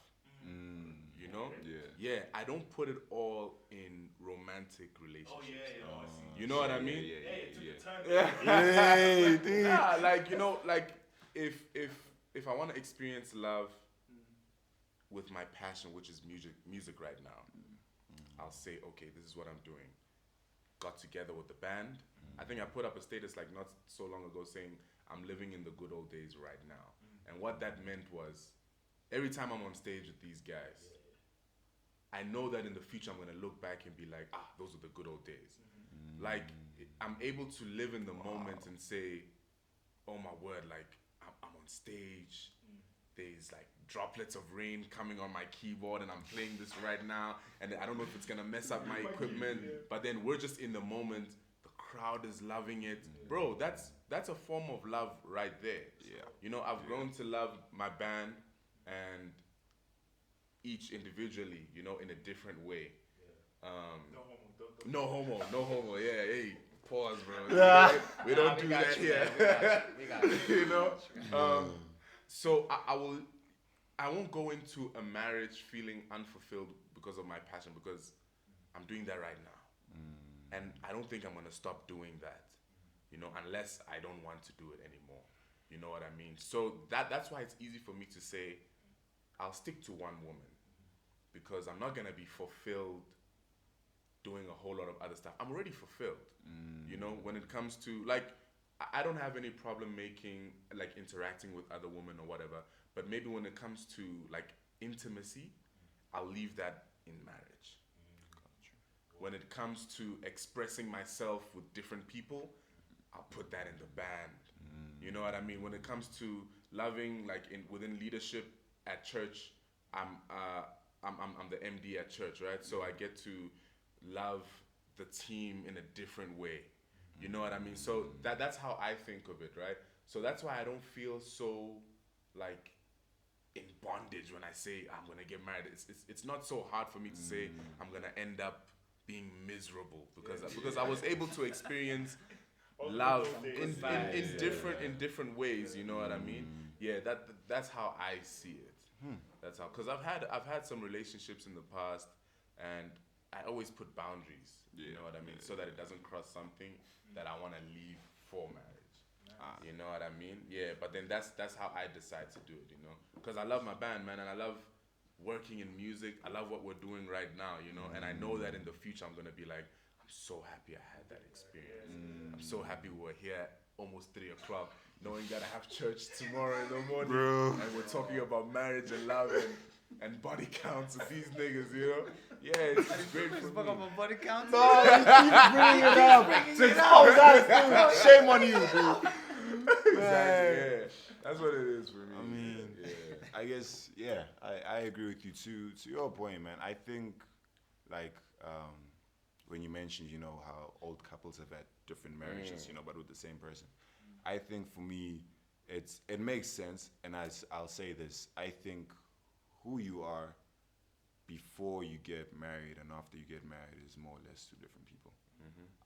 You know? Yeah. Yeah, I don't put it all in romantic relationships. Oh yeah, I see. You know what I mean? Yeah, Hey, it took yeah, a turn. Yeah. Hey, dude. Nah, like you know, like if I want to experience love with my passion, which is music right now, I'll say, okay, this is what I'm doing. Got together with the band. I think I put up a status like not so long ago saying I'm living in the good old days right now. And what that meant was every time I'm on stage with these guys, I know that in the future I'm gonna look back and be like, those are the good old days. Like I'm able to live in the moment and say, oh my word, like I'm on stage. There's like droplets of rain coming on my keyboard and I'm playing this right now and I don't know if it's gonna mess up my equipment, but then we're just in the moment. The crowd is loving it. Bro, that's a form of love right there. Yeah. You know, I've grown to love my band and each individually, you know, in a different way. No homo, don't. No homo, yeah, hey, pause, bro. Yeah. We don't do that here. We got you. You know? So I won't go into a marriage feeling unfulfilled because of my passion, because I'm doing that right now. And I don't think I'm gonna stop doing that, you know, unless I don't want to do it anymore. You know what I mean? So that's why it's easy for me to say I'll stick to one woman, because I'm not gonna be fulfilled doing a whole lot of other stuff. I'm already fulfilled. You know, when it comes to like, I don't have any problem interacting with other women or whatever, but maybe when it comes to like intimacy, I'll leave that in marriage. When it comes to expressing myself with different people, I'll put that in the band. You know what I mean? When it comes to loving, like within leadership at church, I'm the MD at church, right? So I get to love the team in a different way. You know what I mean? So that's how I think of it, right? So that's why I don't feel so like in bondage when I say I'm gonna get married. It's not so hard for me to say I'm gonna end up being miserable because I was able to experience love in different ways. You know what I mean? Yeah, that's how I see it. That's how, because I've had some relationships in the past, and I always put boundaries. You know what I mean? So that it doesn't cross something that I want to leave for marriage. You know what I mean? Yeah, but then that's how I decide to do it. You know, because I love my band, man, and I love working in music. I love what we're doing right now. You know, and I know that in the future I'm gonna be like, I'm so happy I had that experience. I'm so happy we're here at almost 3 o'clock, knowing that I have church tomorrow in the morning, Bro. and we're talking about marriage and love and body counts with these niggas. You know? Yeah, it's great for Spoke me. about body count. No, you keep bringing it up. Shame on you, dude. Exactly, yeah. That's what it is for me. I mean, yeah. I guess, yeah, I agree with you. To your point, man, I think, like, when you mentioned, you know, how old couples have had different marriages, you know, but with the same person. I think for me, it makes sense, and I'll say this: I think who you are before you get married and after you get married is more or less two different people.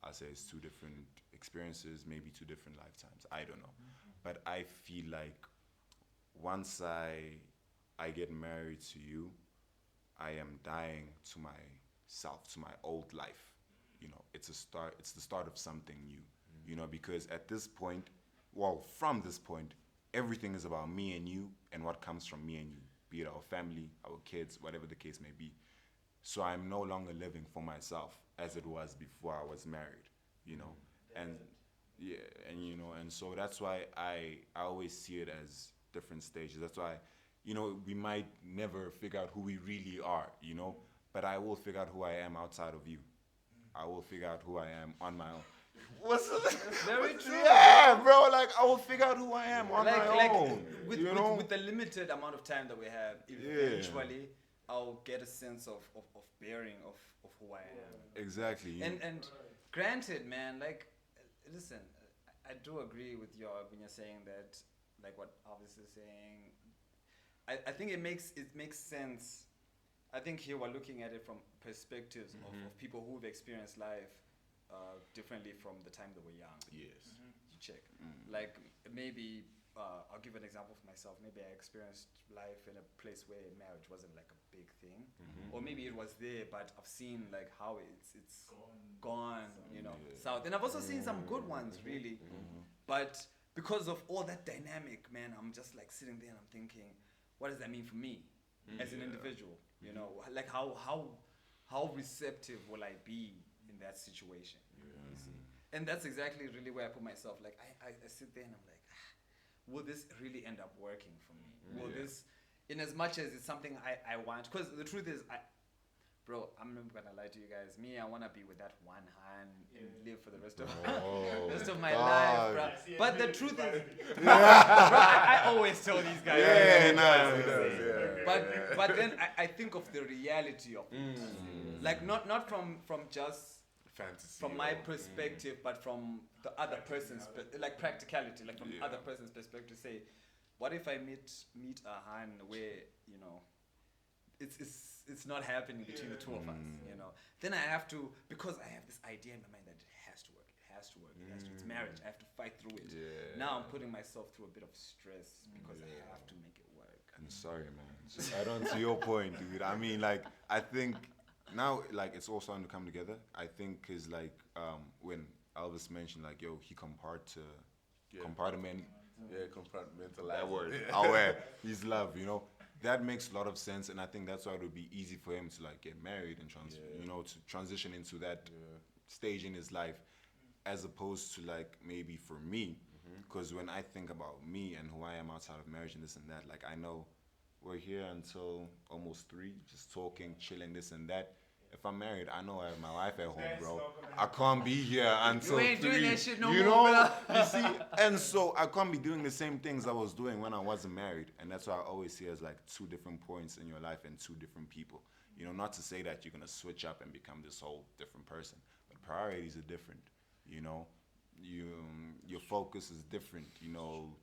I say it's two different experiences, maybe two different lifetimes. I don't know, but I feel like once I get married to you, I am dying to myself, to my old life. You know, it's a start. It's the start of something new. You know, because at this point, well, from this point, everything is about me and you and what comes from me and you, be it our family, our kids, whatever the case may be. So I'm no longer living for myself as it was before I was married, you know. And yeah, and you know, and so that's why I always see it as different stages. That's why, you know, we might never figure out who we really are, you know, but I will figure out who I am outside of you. I will figure out who I am on my own. What's Very true. Yeah, bro. Like I will figure out who I am on my own. With the limited amount of time that we have, eventually I'll get a sense of bearing of who I am. Exactly. And granted, man, like, listen, I do agree with you when you're saying that, like what Alvis is saying. I think it makes sense. I think here we're looking at it from perspectives of people who've experienced life differently from the time they were young. Yes. You check. Like maybe I'll give an example for myself. Maybe I experienced life in a place where marriage wasn't like a big thing, or maybe it was there, but I've seen like how it's gone, you know, south. And I've also seen some good ones, really. But because of all that dynamic, man, I'm just like sitting there and I'm thinking, what does that mean for me as an individual? You know, like how receptive will I be in that situation? You see? And that's exactly really where I put myself. Like I sit there and I'm like, will this really end up working for me? Will this, in as much as it's something I want, because the truth is, bro, I'm not gonna lie to you guys. Me, I wanna be with that one hand and live for the rest of my life, bro. But the truth is, bro, I always tell these guys. But then I think of the reality of it, like not from just Fantasy. from my perspective, but from the other person's like practicality, like from the other person's perspective. Say, what if I meet a hand where, you know, it's not happening between the two of us, you know? Then I have to, because I have this idea in my mind that it has to work. It's marriage. I have to fight through it. Now I'm putting myself through a bit of stress because I have to make it work. And sorry, man. Just add on to your point, dude. I mean, like, I think now, like, it's all starting to come together. I think is like when Elvis mentioned, like, yo, he compartment. Yeah, compartmentalize. That word. Aware. His love, you know. That makes a lot of sense, and I think that's why it would be easy for him to like get married and you know, to transition into that stage in his life, as opposed to like maybe for me, because when I think about me and who I am outside of marriage and this and that, like I know we're here until almost 3, just talking, chilling, this and that. If I'm married, I know I have my wife at home, bro. I can't be here until You ain't 3. doing that shit no you more, know, bro. you see, and so I can't be doing the same things I was doing when I wasn't married, and that's why I always see it as like 2 different points in your life and 2 different people. You know, not to say that you're gonna switch up and become this whole different person, but priorities are different. You know, your focus is different. You know,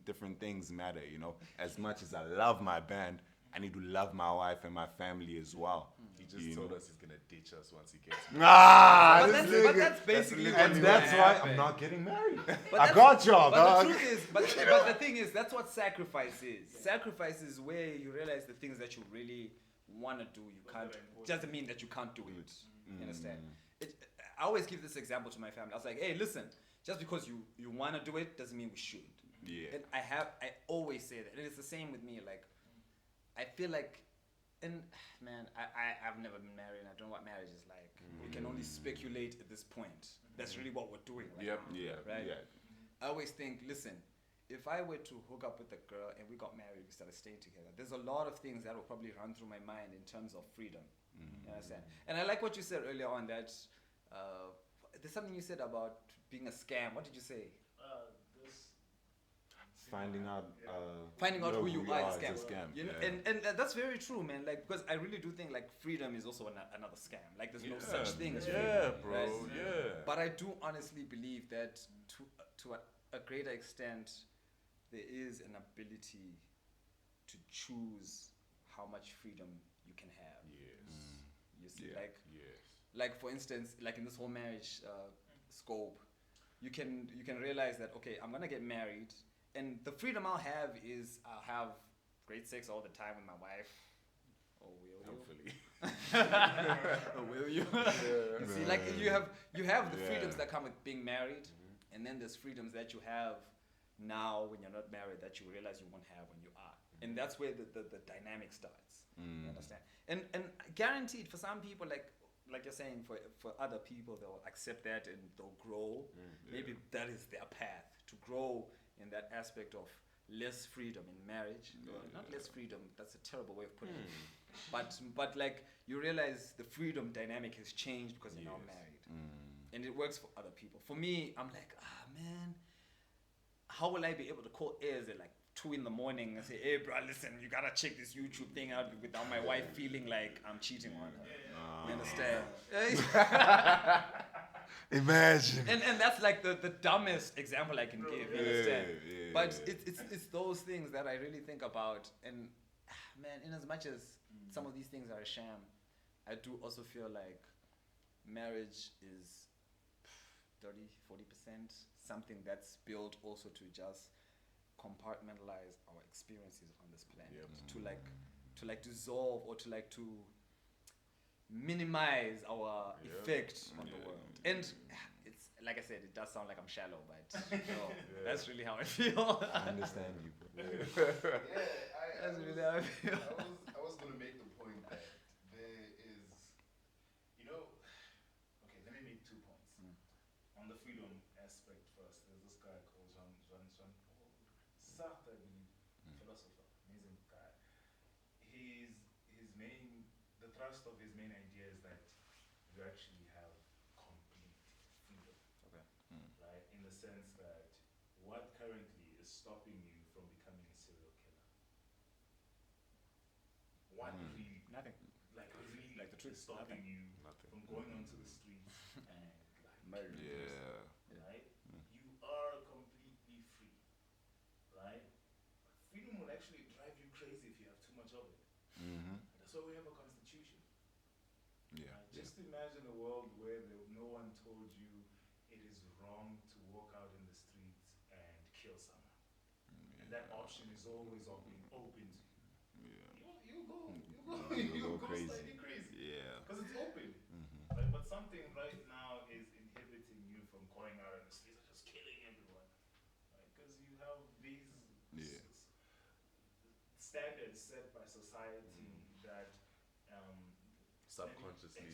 different things matter. You know, as much as I love my band, I need to love my wife and my family as well. He just told us he's gonna ditch us once he gets Ah, but that's basically what's and that's gonna why happen. I'm not getting married. But I got y'all, but dog. the truth is, but the thing is, that's what sacrifice is. Sacrifice is where you realize the things that you really want to do, you can't. Doesn't mean that you can't do it. You understand? I always give this example to my family. I was like, hey, listen, just because you want to do it doesn't mean we should. Yeah. And I always say that. And it's the same with me. Like, I feel like, and man, I've never been married, and I don't know what marriage is like. We can only speculate at this point. That's really what we're doing. Right now, Yeah. right? Yeah. I always think, listen, if I were to hook up with a girl and we got married, we started staying together, there's a lot of things that will probably run through my mind in terms of freedom. You understand? And I like what you said earlier on that there's something you said about being a scam. What did you say? Finding out Who you are is a is scam. You know, and that's very true, man. Like, because I really do think like freedom is also another scam. Like, there's no such thing as freedom. Yeah, bro. Right? Yeah. But I do honestly believe that to a greater extent, there is an ability to choose how much freedom you can have. Yes. You see, Yeah. Yes. like for instance, like in this whole marriage scope, you can realize that okay, I'm gonna get married, and the freedom I'll have is I'll have great sex all the time with my wife. Or will you? Hopefully. Or will you? You see, like you have the freedoms that come with being married, and then there's freedoms that you have now when you're not married that you realize you won't have when you are, and that's where the dynamic starts. You understand? And guaranteed for some people, like you're saying, for other people they'll accept that and they'll grow. Maybe that is their path to grow in that aspect of less freedom in marriage. Not less freedom, that's a terrible way of putting it. But like you realize the freedom dynamic has changed because you're now married. And it works for other people. For me, I'm like, man, how will I be able to call Airs at like 2 in the morning and say, hey bro, listen, you gotta check this YouTube thing out without my wife feeling like I'm cheating on her. You understand? Imagine. And that's like the dumbest example I can give, you understand? But it's those things that I really think about, and man, in as much as some of these things are a sham, I do also feel like marriage is 30-40% something that's built also to just compartmentalize our experiences on this planet, to dissolve or to minimize our effect on the world. And it's like I said, it does sound like I'm shallow, but that's really how I feel. I understand you, bro. That's really how I feel. I was going to make the point that there is, okay, let me make 2 points. On the freedom aspect first, there's this guy called Jean Sartre, I believe, philosopher, amazing guy. The thrust of his main idea is that you actually have complete freedom. Okay. Right? In the sense that what currently is stopping you from becoming a serial killer? What really, Nothing. really Like the truth, is stopping nothing. you from going onto the streets and Murder. right? You are completely free, right? Freedom will actually drive you crazy if you have too much of it. That's why we have a constitution. Right? Just imagine a world where no one told you it is wrong to walk out in the streets and kill someone. And that option is always open to you. You go crazy. slightly crazy. Yeah. Because it's open. Right? But something right now is inhibiting you from going out in the streets and just killing everyone. Right? Because you have these standards set by society that Subconsciously.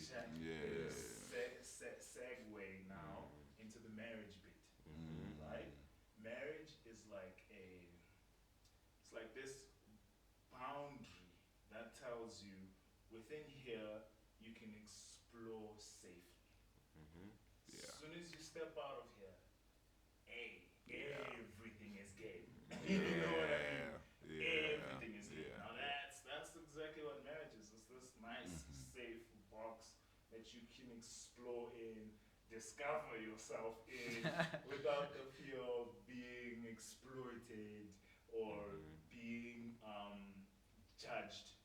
segue now into the marriage bit. Right? Marriage is like it's like this boundary that tells you within here you can explore safely. As soon as you step out of here, everything is game. You know what I mean? Everything is game. Now that's exactly what marriage is. It's this nice safe box that you can explore in, discover yourself in without the fear of being exploited or being judged.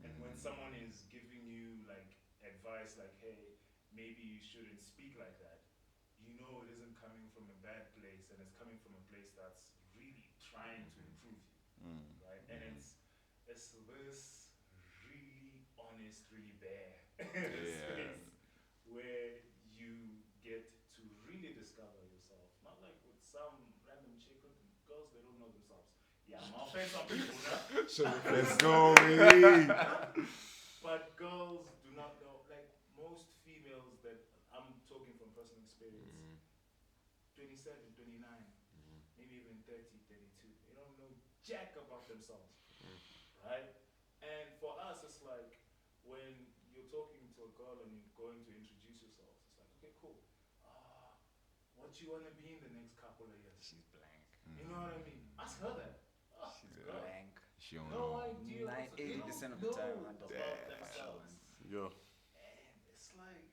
And when someone is giving you like advice like, hey, maybe you shouldn't speak like that, you know it isn't coming from a bad place and it's coming from a place that's really trying to improve you. Right? And it's this really honest, really bare space where you get to really discover yourself. Not like with some random chick with girls, they don't know themselves. Yeah, I'm offending some people now. Let's go, baby. But girls do not know, like most females that I'm talking from personal experience, 27, 29, maybe even 30, 32, they don't know jack about themselves. Right? And for us, it's like when you're talking to a girl and you're going to introduce yourself, it's like, okay, cool. What you want to be in the next couple of years? She's blank. You know what I mean? Ask her that. She's girl. blank. She don't No know. idea. 80% of the time, about themselves. Yo. And it's like,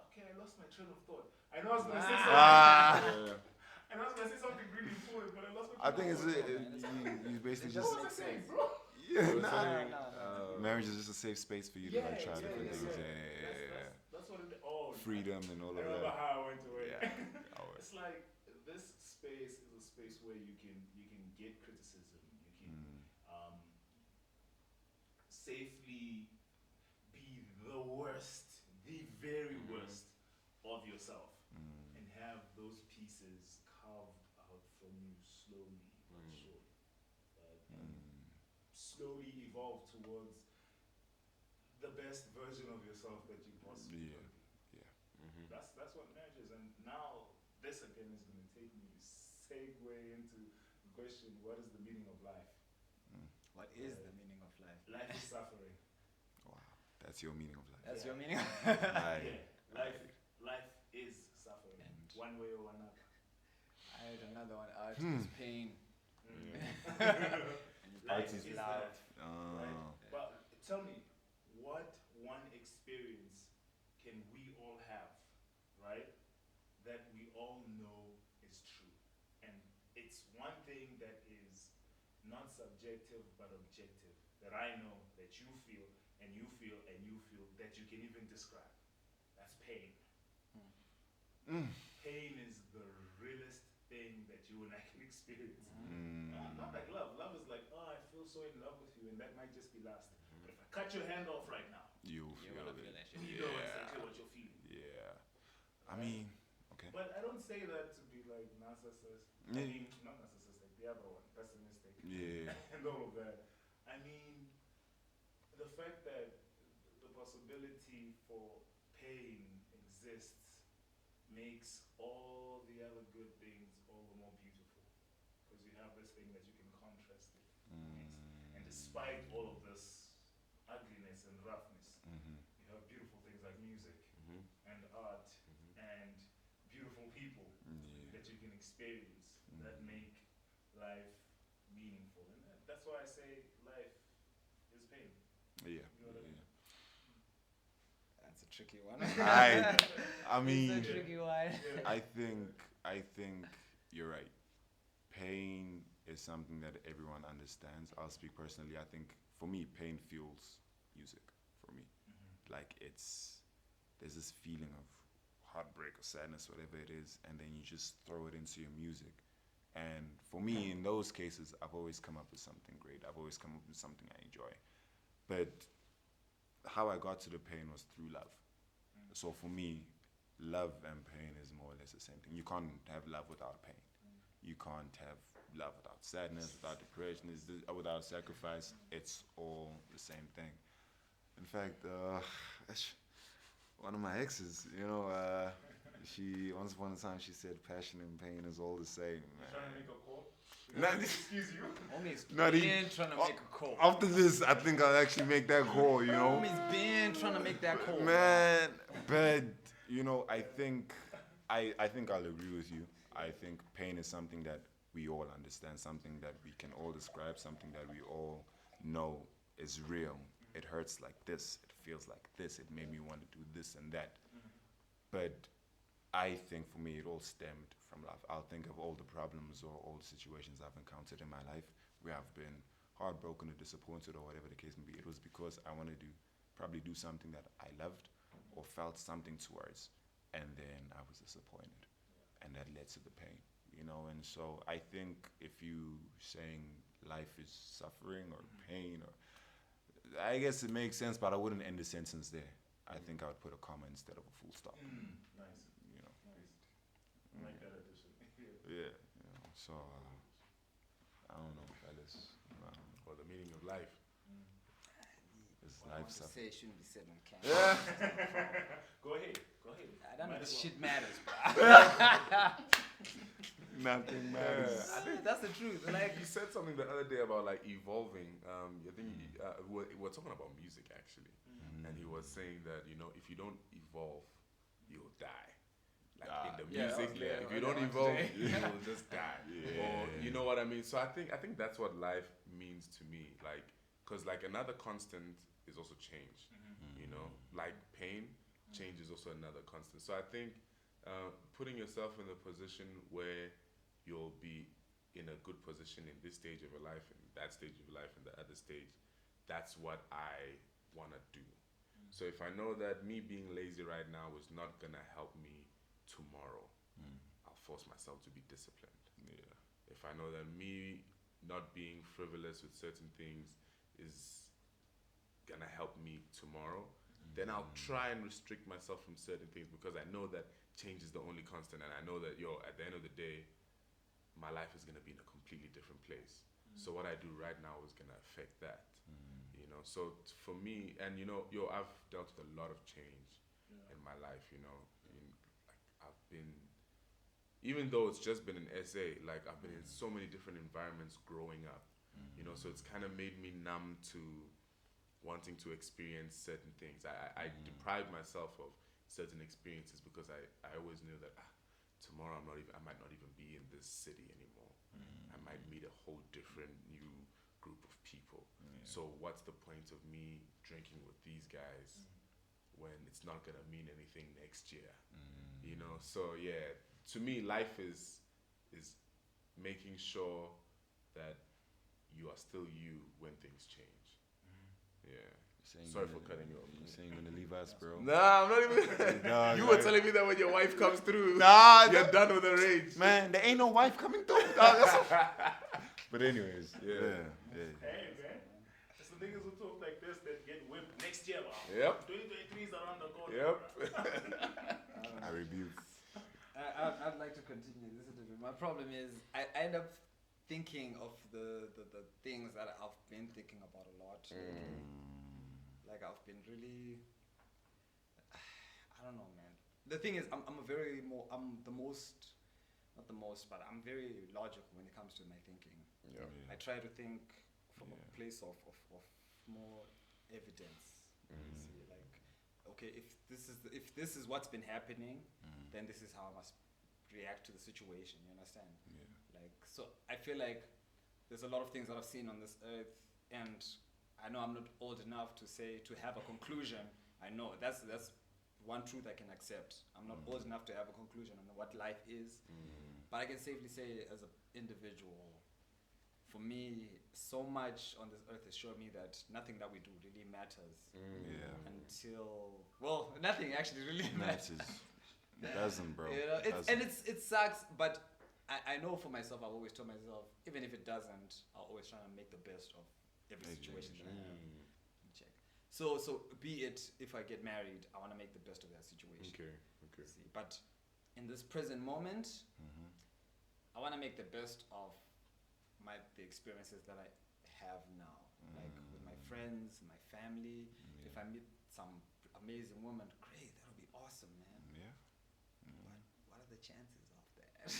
okay, I lost my train of thought. I know I was going to say something. And I was gonna say something really important, but I lost what I think it's you basically just What was I saying, bro? yeah, You're nah. saying, Marriage is just a safe space for you to like try different things. That's what it. Oh, Freedom and all I of remember that. how I went away. Yeah. Oh, It's like this space is a space where you can get criticism. You can safely be the worst, the very worst of yourself, and have those pieces carved out from you slowly but surely, and slowly evolve towards the best version of yourself that you possibly Yeah. can be. Mm-hmm. That's what marriage is. And now this again is going to take me to segue into the question: what is the meaning of life? What is the meaning of life? Life is suffering. Wow, that's your meaning of life. That's Yeah. your meaning. Life is suffering, And one way or another. I had another one. Art is pain. Life Art is is love. that, right? But tell me, what one experience can we all have, right? That we all know is true, and it's one thing that is not subjective but objective. That I know, that you feel, and you feel, and you feel, that you can even describe. That's pain. Pain is the realest thing that you and I can experience. Not like love. Love is like, oh, I feel so in love with you, and that might just be lust. But if I cut your hand off right now, You You feel wanna it. feel that shit. you know exactly what you're feeling. Yeah. I mean, okay. But I don't say that to be like narcissist. I Yeah. mean, not narcissistic, the other one, pessimistic, Yeah. and all of that. I mean, the fact that the possibility for pain exists makes all the other good things all the more beautiful. Because you have this thing that you can contrast it against. And despite all of this ugliness and roughness, you have beautiful things like music and art and beautiful people that you can experience that make life meaningful. And that's why I say life is pain. Yeah. You know what I mean? That's a tricky one. I mean, It's a tricky one. I think you're right. Pain is something that everyone understands. I'll speak personally. I think for me, pain fuels music. For me, like there's this feeling of heartbreak or sadness, whatever it is, and then you just throw it into your music. And for me, in those cases, I've always come up with something great. I've always come up with something I enjoy. But how I got to the pain was through love. So for me, love and pain is more or less the same thing. You can't have love without pain. You can't have love without sadness, without depression, without sacrifice. It's all the same thing. In fact, one of my exes, she once upon a time she said passion and pain is all the same, man. Trying to make a call? Not- Excuse you? Homie's Not been even- trying to make a call. After this, I think I'll actually make that call, Homie's been trying to make that call. Man, but I think I'll agree with you. I think pain is something that we all understand, something that we can all describe, something that we all know is real. It hurts like this, it feels like this, it made me want to do this and that. But I think for me it all stemmed from love. I'll think of all the problems or all the situations I've encountered in my life where I've been heartbroken or disappointed or whatever the case may be. It was because I wanted to probably do something that I loved or felt something towards, and then I was disappointed, and that led to the pain. And so I think if you saying life is suffering or pain, or I guess it makes sense, but I wouldn't end the sentence there. I think I would put a comma instead of a full stop. Nice. Nice. I like that addition. Yeah. So I don't know, fellas. Or the meaning of life. Is What I life want to suffering? say shouldn't be said on camera. Yeah. Go ahead. I don't know Might if as this well. shit matters, bro. Nothing matters. I think That's the truth. Like, you said something the other day about like evolving. I think we're talking about music actually, and he was saying that if you don't evolve, you'll die. Like in the yeah, music, that was if the you don't one evolve, today. you'll just die. Or you know what I mean. So I think that's what life means to me. Like, cause like another constant is also change. Like pain, change is also another constant. So I think putting yourself in a position where you'll be in a good position in this stage of your life and that stage of your life and the other stage. That's what I want to do. So if I know that me being lazy right now is not going to help me tomorrow, I'll force myself to be disciplined. Yeah. If I know that me not being frivolous with certain things is going to help me tomorrow, then I'll try and restrict myself from certain things because I know that change is the only constant, and I know that at the end of the day, my life is gonna be in a completely different place. So what I do right now is gonna affect that. You know, so for me, and I've dealt with a lot of change in my life. Like I've been, even though it's just been an SA, like I've been in so many different environments growing up. So it's kind of made me numb to wanting to experience certain things. I deprived myself of certain experiences because I always knew that tomorrow I might not even be in this city anymore. I might meet a whole different new group of people. So what's the point of me drinking with these guys when it's not gonna mean anything next year? So yeah, to me life is making sure that you are still you when things change. Yeah. Sorry for cutting you off. You saying you're gonna leave us, bro? Nah, I'm not even. No, You were telling me that when your wife comes through, Nah, you're done with the rage. man, there ain't no wife coming through. Dog, but anyways, Yeah. Hey, man. It's the niggas who talk like this that get whipped next year, bro. Yep. 2023 is around the corner. Yep. I rebuke. I'd like to continue this interview. My problem is I end up thinking of the things that I've been thinking about a lot. Like I've been really, I don't know, man. The thing is, I'm very very logical when it comes to my thinking. Yeah. I try to think from a place of more evidence. See, like, okay, if this is what's been happening, then this is how I must react to the situation. You understand? Yeah. Like, so I feel like there's a lot of things that I've seen on this earth, and I know I'm not old enough to have a conclusion. I know that's one truth I can accept. I'm not old enough to have a conclusion on what life is, but I can safely say, as an individual, for me, so much on this earth has shown me that nothing that we do really matters until nothing actually really matters. It doesn't, bro. It sucks, but I know for myself, I've always told myself, even if it doesn't, I'll always try to make the best of every situation that I have. Check. So be it if I get married, I want to make the best of that situation. Okay. See, but in this present moment, I want to make the best of the experiences that I have now, like with my friends, my family. If I meet some amazing woman, great, that'll be awesome, man. Yeah. But what are the chances of that?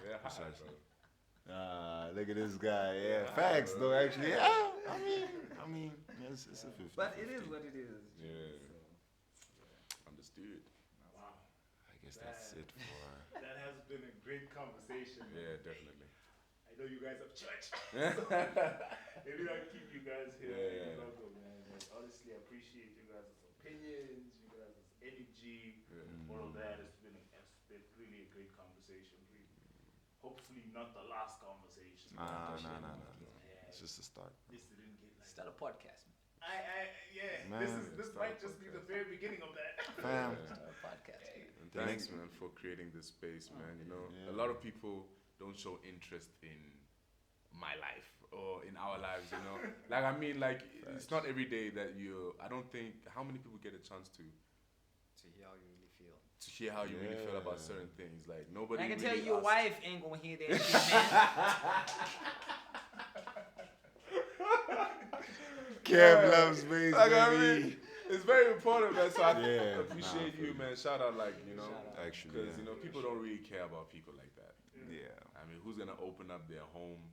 Yeah. Precisely. Look at this guy. Yeah, facts though. Actually, yeah. I mean, it's a 50. But it is what it is. Yeah. So, Understood. Wow. I guess that's it for. That has been a great conversation. Yeah, definitely. I know you guys have church. Maybe I'll keep you guys here. Yeah. Man. But honestly, I appreciate you guys' opinions, you guys' energy, all of that. It's been really a great conversation. Hopefully not the last conversation. No. Yeah. It's just a start. This didn't get like start a podcast, man. Yeah. This might just be the very beginning of that. Fam. Start a podcast. And thanks, man, for creating this space, man. A lot of people don't show interest in my life or in our lives, Like, I mean, like, it's not every day that I don't think, how many people get a chance to hear how you really feel. to hear how you really feel about certain things? Like, nobody I can really tell your asks- wife ain't gonna hear that shit, man. Kev loves bass, Like, I baby. mean, it's very important, man. So I Yeah, appreciate nah, you, man. Shout out, like, Actually, because people don't really care about people like that. yeah. I mean, who's gonna open up their home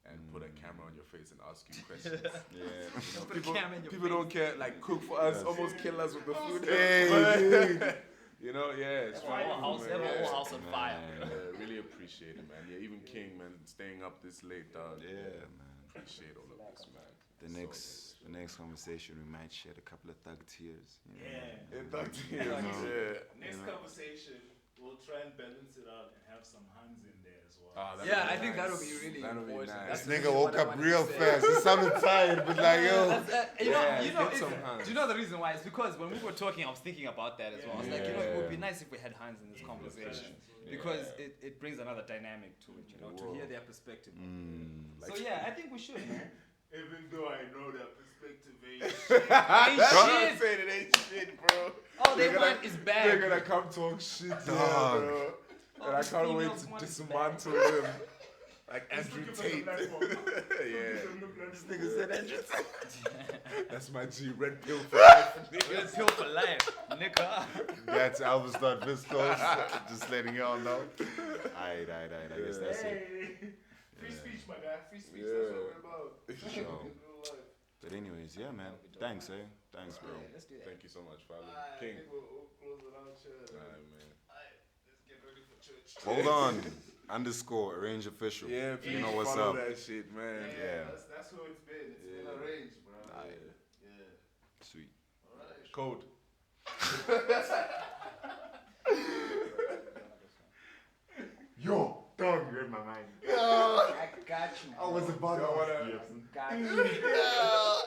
and put a camera on your face and ask you questions? Yeah. Put a camera in your People face. don't care, like cook for us, almost kill us with the food. Hey, It's fine. house on fire. Really appreciate it, man. Yeah, even King, man, staying up this late, dog. Yeah, man. Appreciate all of this, man. The next conversation, we might shed a couple of thug tears. Yeah. Yeah, Next conversation, we'll try and balance it out and have some Hans in there as well. Ah, that'd Yeah, be I think nice. that'll be really That'll be important. nice. This That's nigga really woke what I up wanted real to say. fast. He sounded tired, but like, yo. You know, Yeah, you know, get some Hans. do you know the reason why? It's because when we were talking, I was thinking about that as well. I was like, you know, it would be nice if we had Hans in this conversation because it brings another dynamic to it, you know, to hear their perspective. So yeah, I think we should, man. Even though I know that perspective ain't Ain't Don't shit. say it ain't shit, bro. All they They're gonna- want is They're bad. gonna come talk shit, yeah, Dog. bro. All And I the can't wait females to want is dismantle them. Like Andrew Tate. Yeah. This nigga said Andrew Tate. That's my G. Red pill for life. Red pill for life, nigga. That's Elvis.Viscos. Just letting y'all know. Aight. I guess that's it. Hey, free speech, my guy. Free speech. That's what we're about. Sure. In real life. But anyways, yeah, man. Thanks, eh? Thanks, bro. Yeah, let's do that. Thank you so much, Father. I King. think we'll close it out, chill. Alright, man. Alright, let's get ready for church. Hold on. _ Arrange official. Yeah, please You know what's follow up. that shit, man. Yeah. That's who it's been. It's been Yeah. arranged, bro. Aight. Yeah. Sweet. Alright. Code. Yo, dog, you read my mind. I got you. I was about to Yo, ask you. Got you.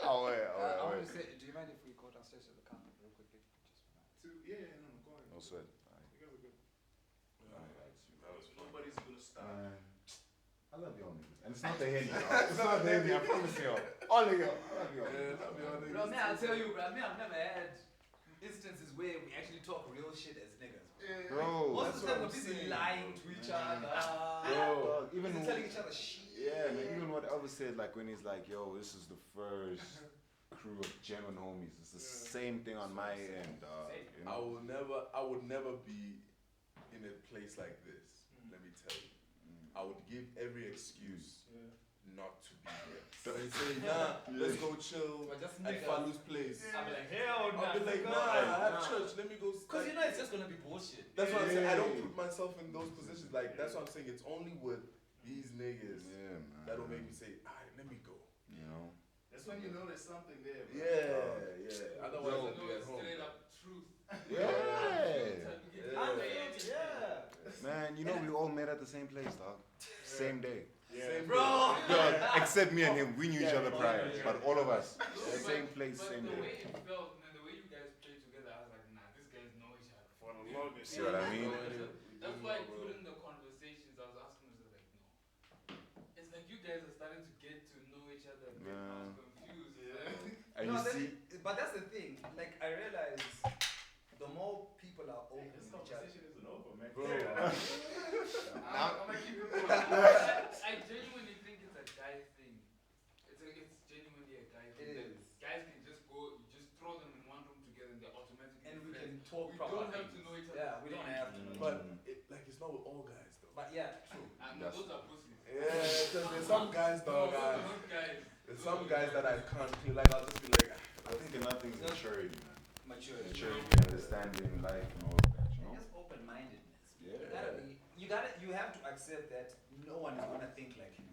Oh, wait. I want to say, do you mind if we go downstairs to the counter real quickly? Yeah, no, go ahead. No sweat. You guys are good. That was fun. Nobody's gonna stop. I love y'all niggas. And it's not the Henny, y'all. It's not the Henny, I promise y'all. All of y'all. I love y'all. Yeah, that'll be all Bro, niggas. man, I'll tell you, bro, man, I've never had instances where we actually talk real shit as niggas. Bro. Most of the time, we're what I'm busy saying, lying to each other. Dog, even Busy telling each other shit. yeah, man, even what Elvis said, like when he's like, yo, this is the first crew of genuine homies. It's the same thing on my end, dog. You I know? would never be in a place like this. Let me tell you. I would give every excuse not to be here. So they say, nah, let's go chill But just at niggas. Falu's place. I'll be like, hell I'll be like, nah, I have church. Let me go. Because you know it's just gonna be bullshit. That's what I'm saying. I don't put myself in those positions. Like that's what I'm saying. It's only with these niggas Yeah, man. that'll make me say, alright, let me go. You know? That's when you know there's something there, bro. Yeah. Otherwise, I'll be at home. Yeah. Man, you know we all met at the same place, dog. Same day. Same Bro. Dog, except me and him, we knew each other prior, but all of us, same place, But same the day. way it felt and the way you guys played together, I was like, nah, these guys know each other. For the longest. See what I mean? That's why during the conversations, I was asking myself, like, no. It's like you guys are starting to get to know each other. I was confused. Yeah. And No, you see, but that's the thing. Like I realize, the more people are open This to each other. conversation isn't over, man. Bro. I'm gonna keep it going. I genuinely think it's a guy thing. It's genuinely a guy thing. It That is. guys can just go, you just throw them in one room together and they're automatically And we friends. can talk We proper don't have to things. know each other. Yeah, we don't have to. But it's not with all guys though. But yeah, true. And That's- those are pussies. Yeah, because there's some guys, dog. Those guys. There's some guys that I can't feel like I'll just be like, I think another thing's maturity, man. Maturity. Maturity, understanding life, and all of that, you know? Just open-mindedness. Yeah. You have to accept that no one is gonna think like you.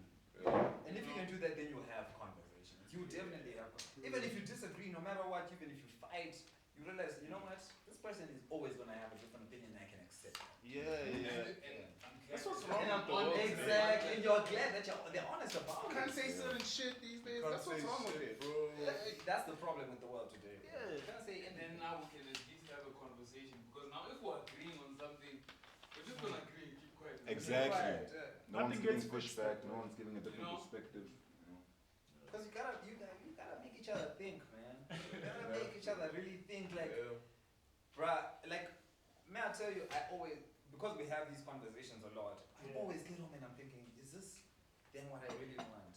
And if you can do that, then you have conversations. You definitely have. Even if you disagree, no matter what, even if you fight, you realize, you know what? This person is always gonna have a different opinion. I can accept that. Yeah. That's what's And wrong I'm with the world. exactly. And you're glad that they're honest about You can't it. say certain shit these days. That's what's wrong with it. bro. That's the problem with the world today. Yeah. You can't say And anything. then now we can at least have a conversation because now if we're agreeing on something, we're just gonna agree and keep quiet. Exactly. Right, yeah. No one's Nothing giving gets pushback, fixed, no one's giving a different You know? perspective. You know? Because you gotta make each other think, man. You gotta make each other really think, like, bruh, like, may I tell you, because we have these conversations a lot, I always get home and I'm thinking, is this then what I really want?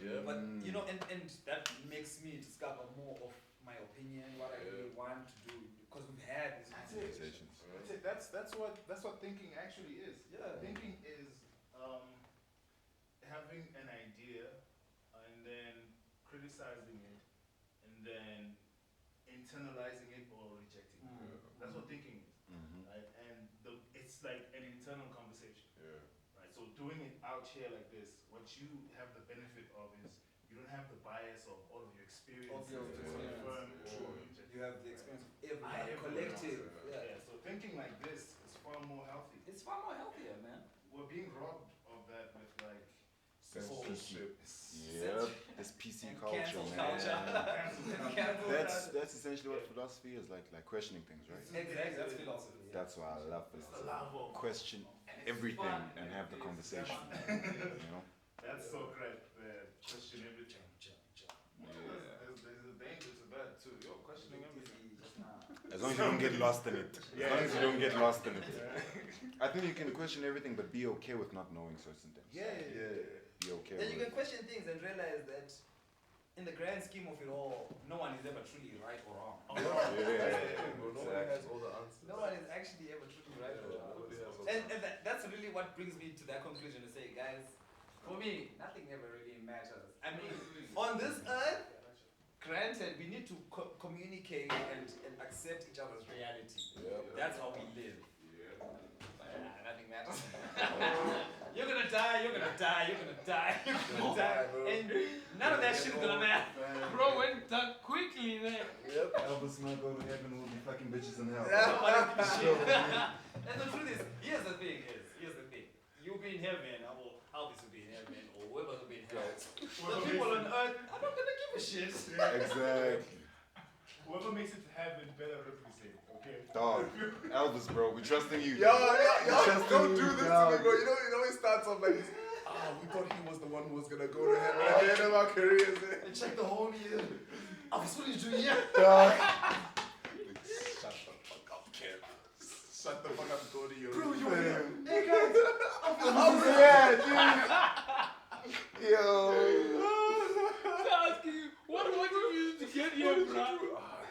Yeah. But, you know, and that makes me discover more of my opinion, what I really want to do, because we've had these That's it. conversations. That's it. That's what thinking actually is. Yeah. Thinking is having an idea and then criticizing it and then internalizing it or rejecting it. That's what thinking is, right? And it's like an internal conversation, right? So doing it out here like this, what you have the benefit of is you don't have the bias of all of your experiences Of your to experience. confirm or reject. You have the experience of everybody, Everyone collective. else. Yeah. Yeah. So thinking like this is far more healthy. It's far more healthier, man. We're being robbed of that with like Censorship. Yep. This PC And culture, cancel man. culture. Cancel That's essentially what philosophy is like questioning things, right? Exactly, that's philosophy. Yeah. That's why I love It's the philosophy. love of Question And it's everything fun, and like, have the it's conversation. fun. You know? That's so great. Question everything. Yeah. There's a danger to that too. You're questioning everything. As long as you don't get lost in it. As long as you don't get lost in it. I think you can question everything, but be okay with not knowing certain things. Be okay Then with you it. can question things and realize that in the grand scheme of it all, no one is ever truly right or wrong. Nobody has all the answers. No one is actually ever truly right or wrong. Nobody has all the And that's really what brings me to that conclusion to say, guys, for me, nothing ever really matters. I mean, on this earth, granted, we need to communicate and accept each other's reality. That's how we live. Nothing matters. You're gonna die, you're gonna die, you're gonna die, you're gonna die. And none of that shit is gonna matter. Bro went dark quickly there. Elvis might go to heaven, we'll be fucking bitches in hell. And the truth is, here's the thing. You'll be in heaven, Elvis will be in heaven, or whoever will be in hell. The people on earth are not gonna give a shit. Exactly. Whoever makes it to heaven better represent, okay? Dog. Elvis, bro, we trusting you. Yo, Just don't you, do this to dog. me, bro. You know it starts off like this. We thought he was the one who was gonna go to heaven at the end of our careers. And check the whole year. Elvis, what did you do here? Dog. Shut the fuck up, Kev. Shut the fuck up, go to your Bro, room. you were here. Hey guys, Yeah, dude. Yo. Asking you, what did you do to get here, bro?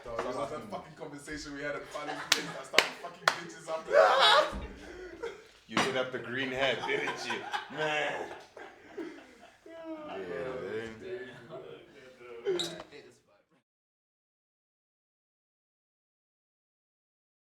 Dog, it was that fucking conversation we had at Funny's place. I started fucking bitches after that. You hit up the green head, didn't you? Man.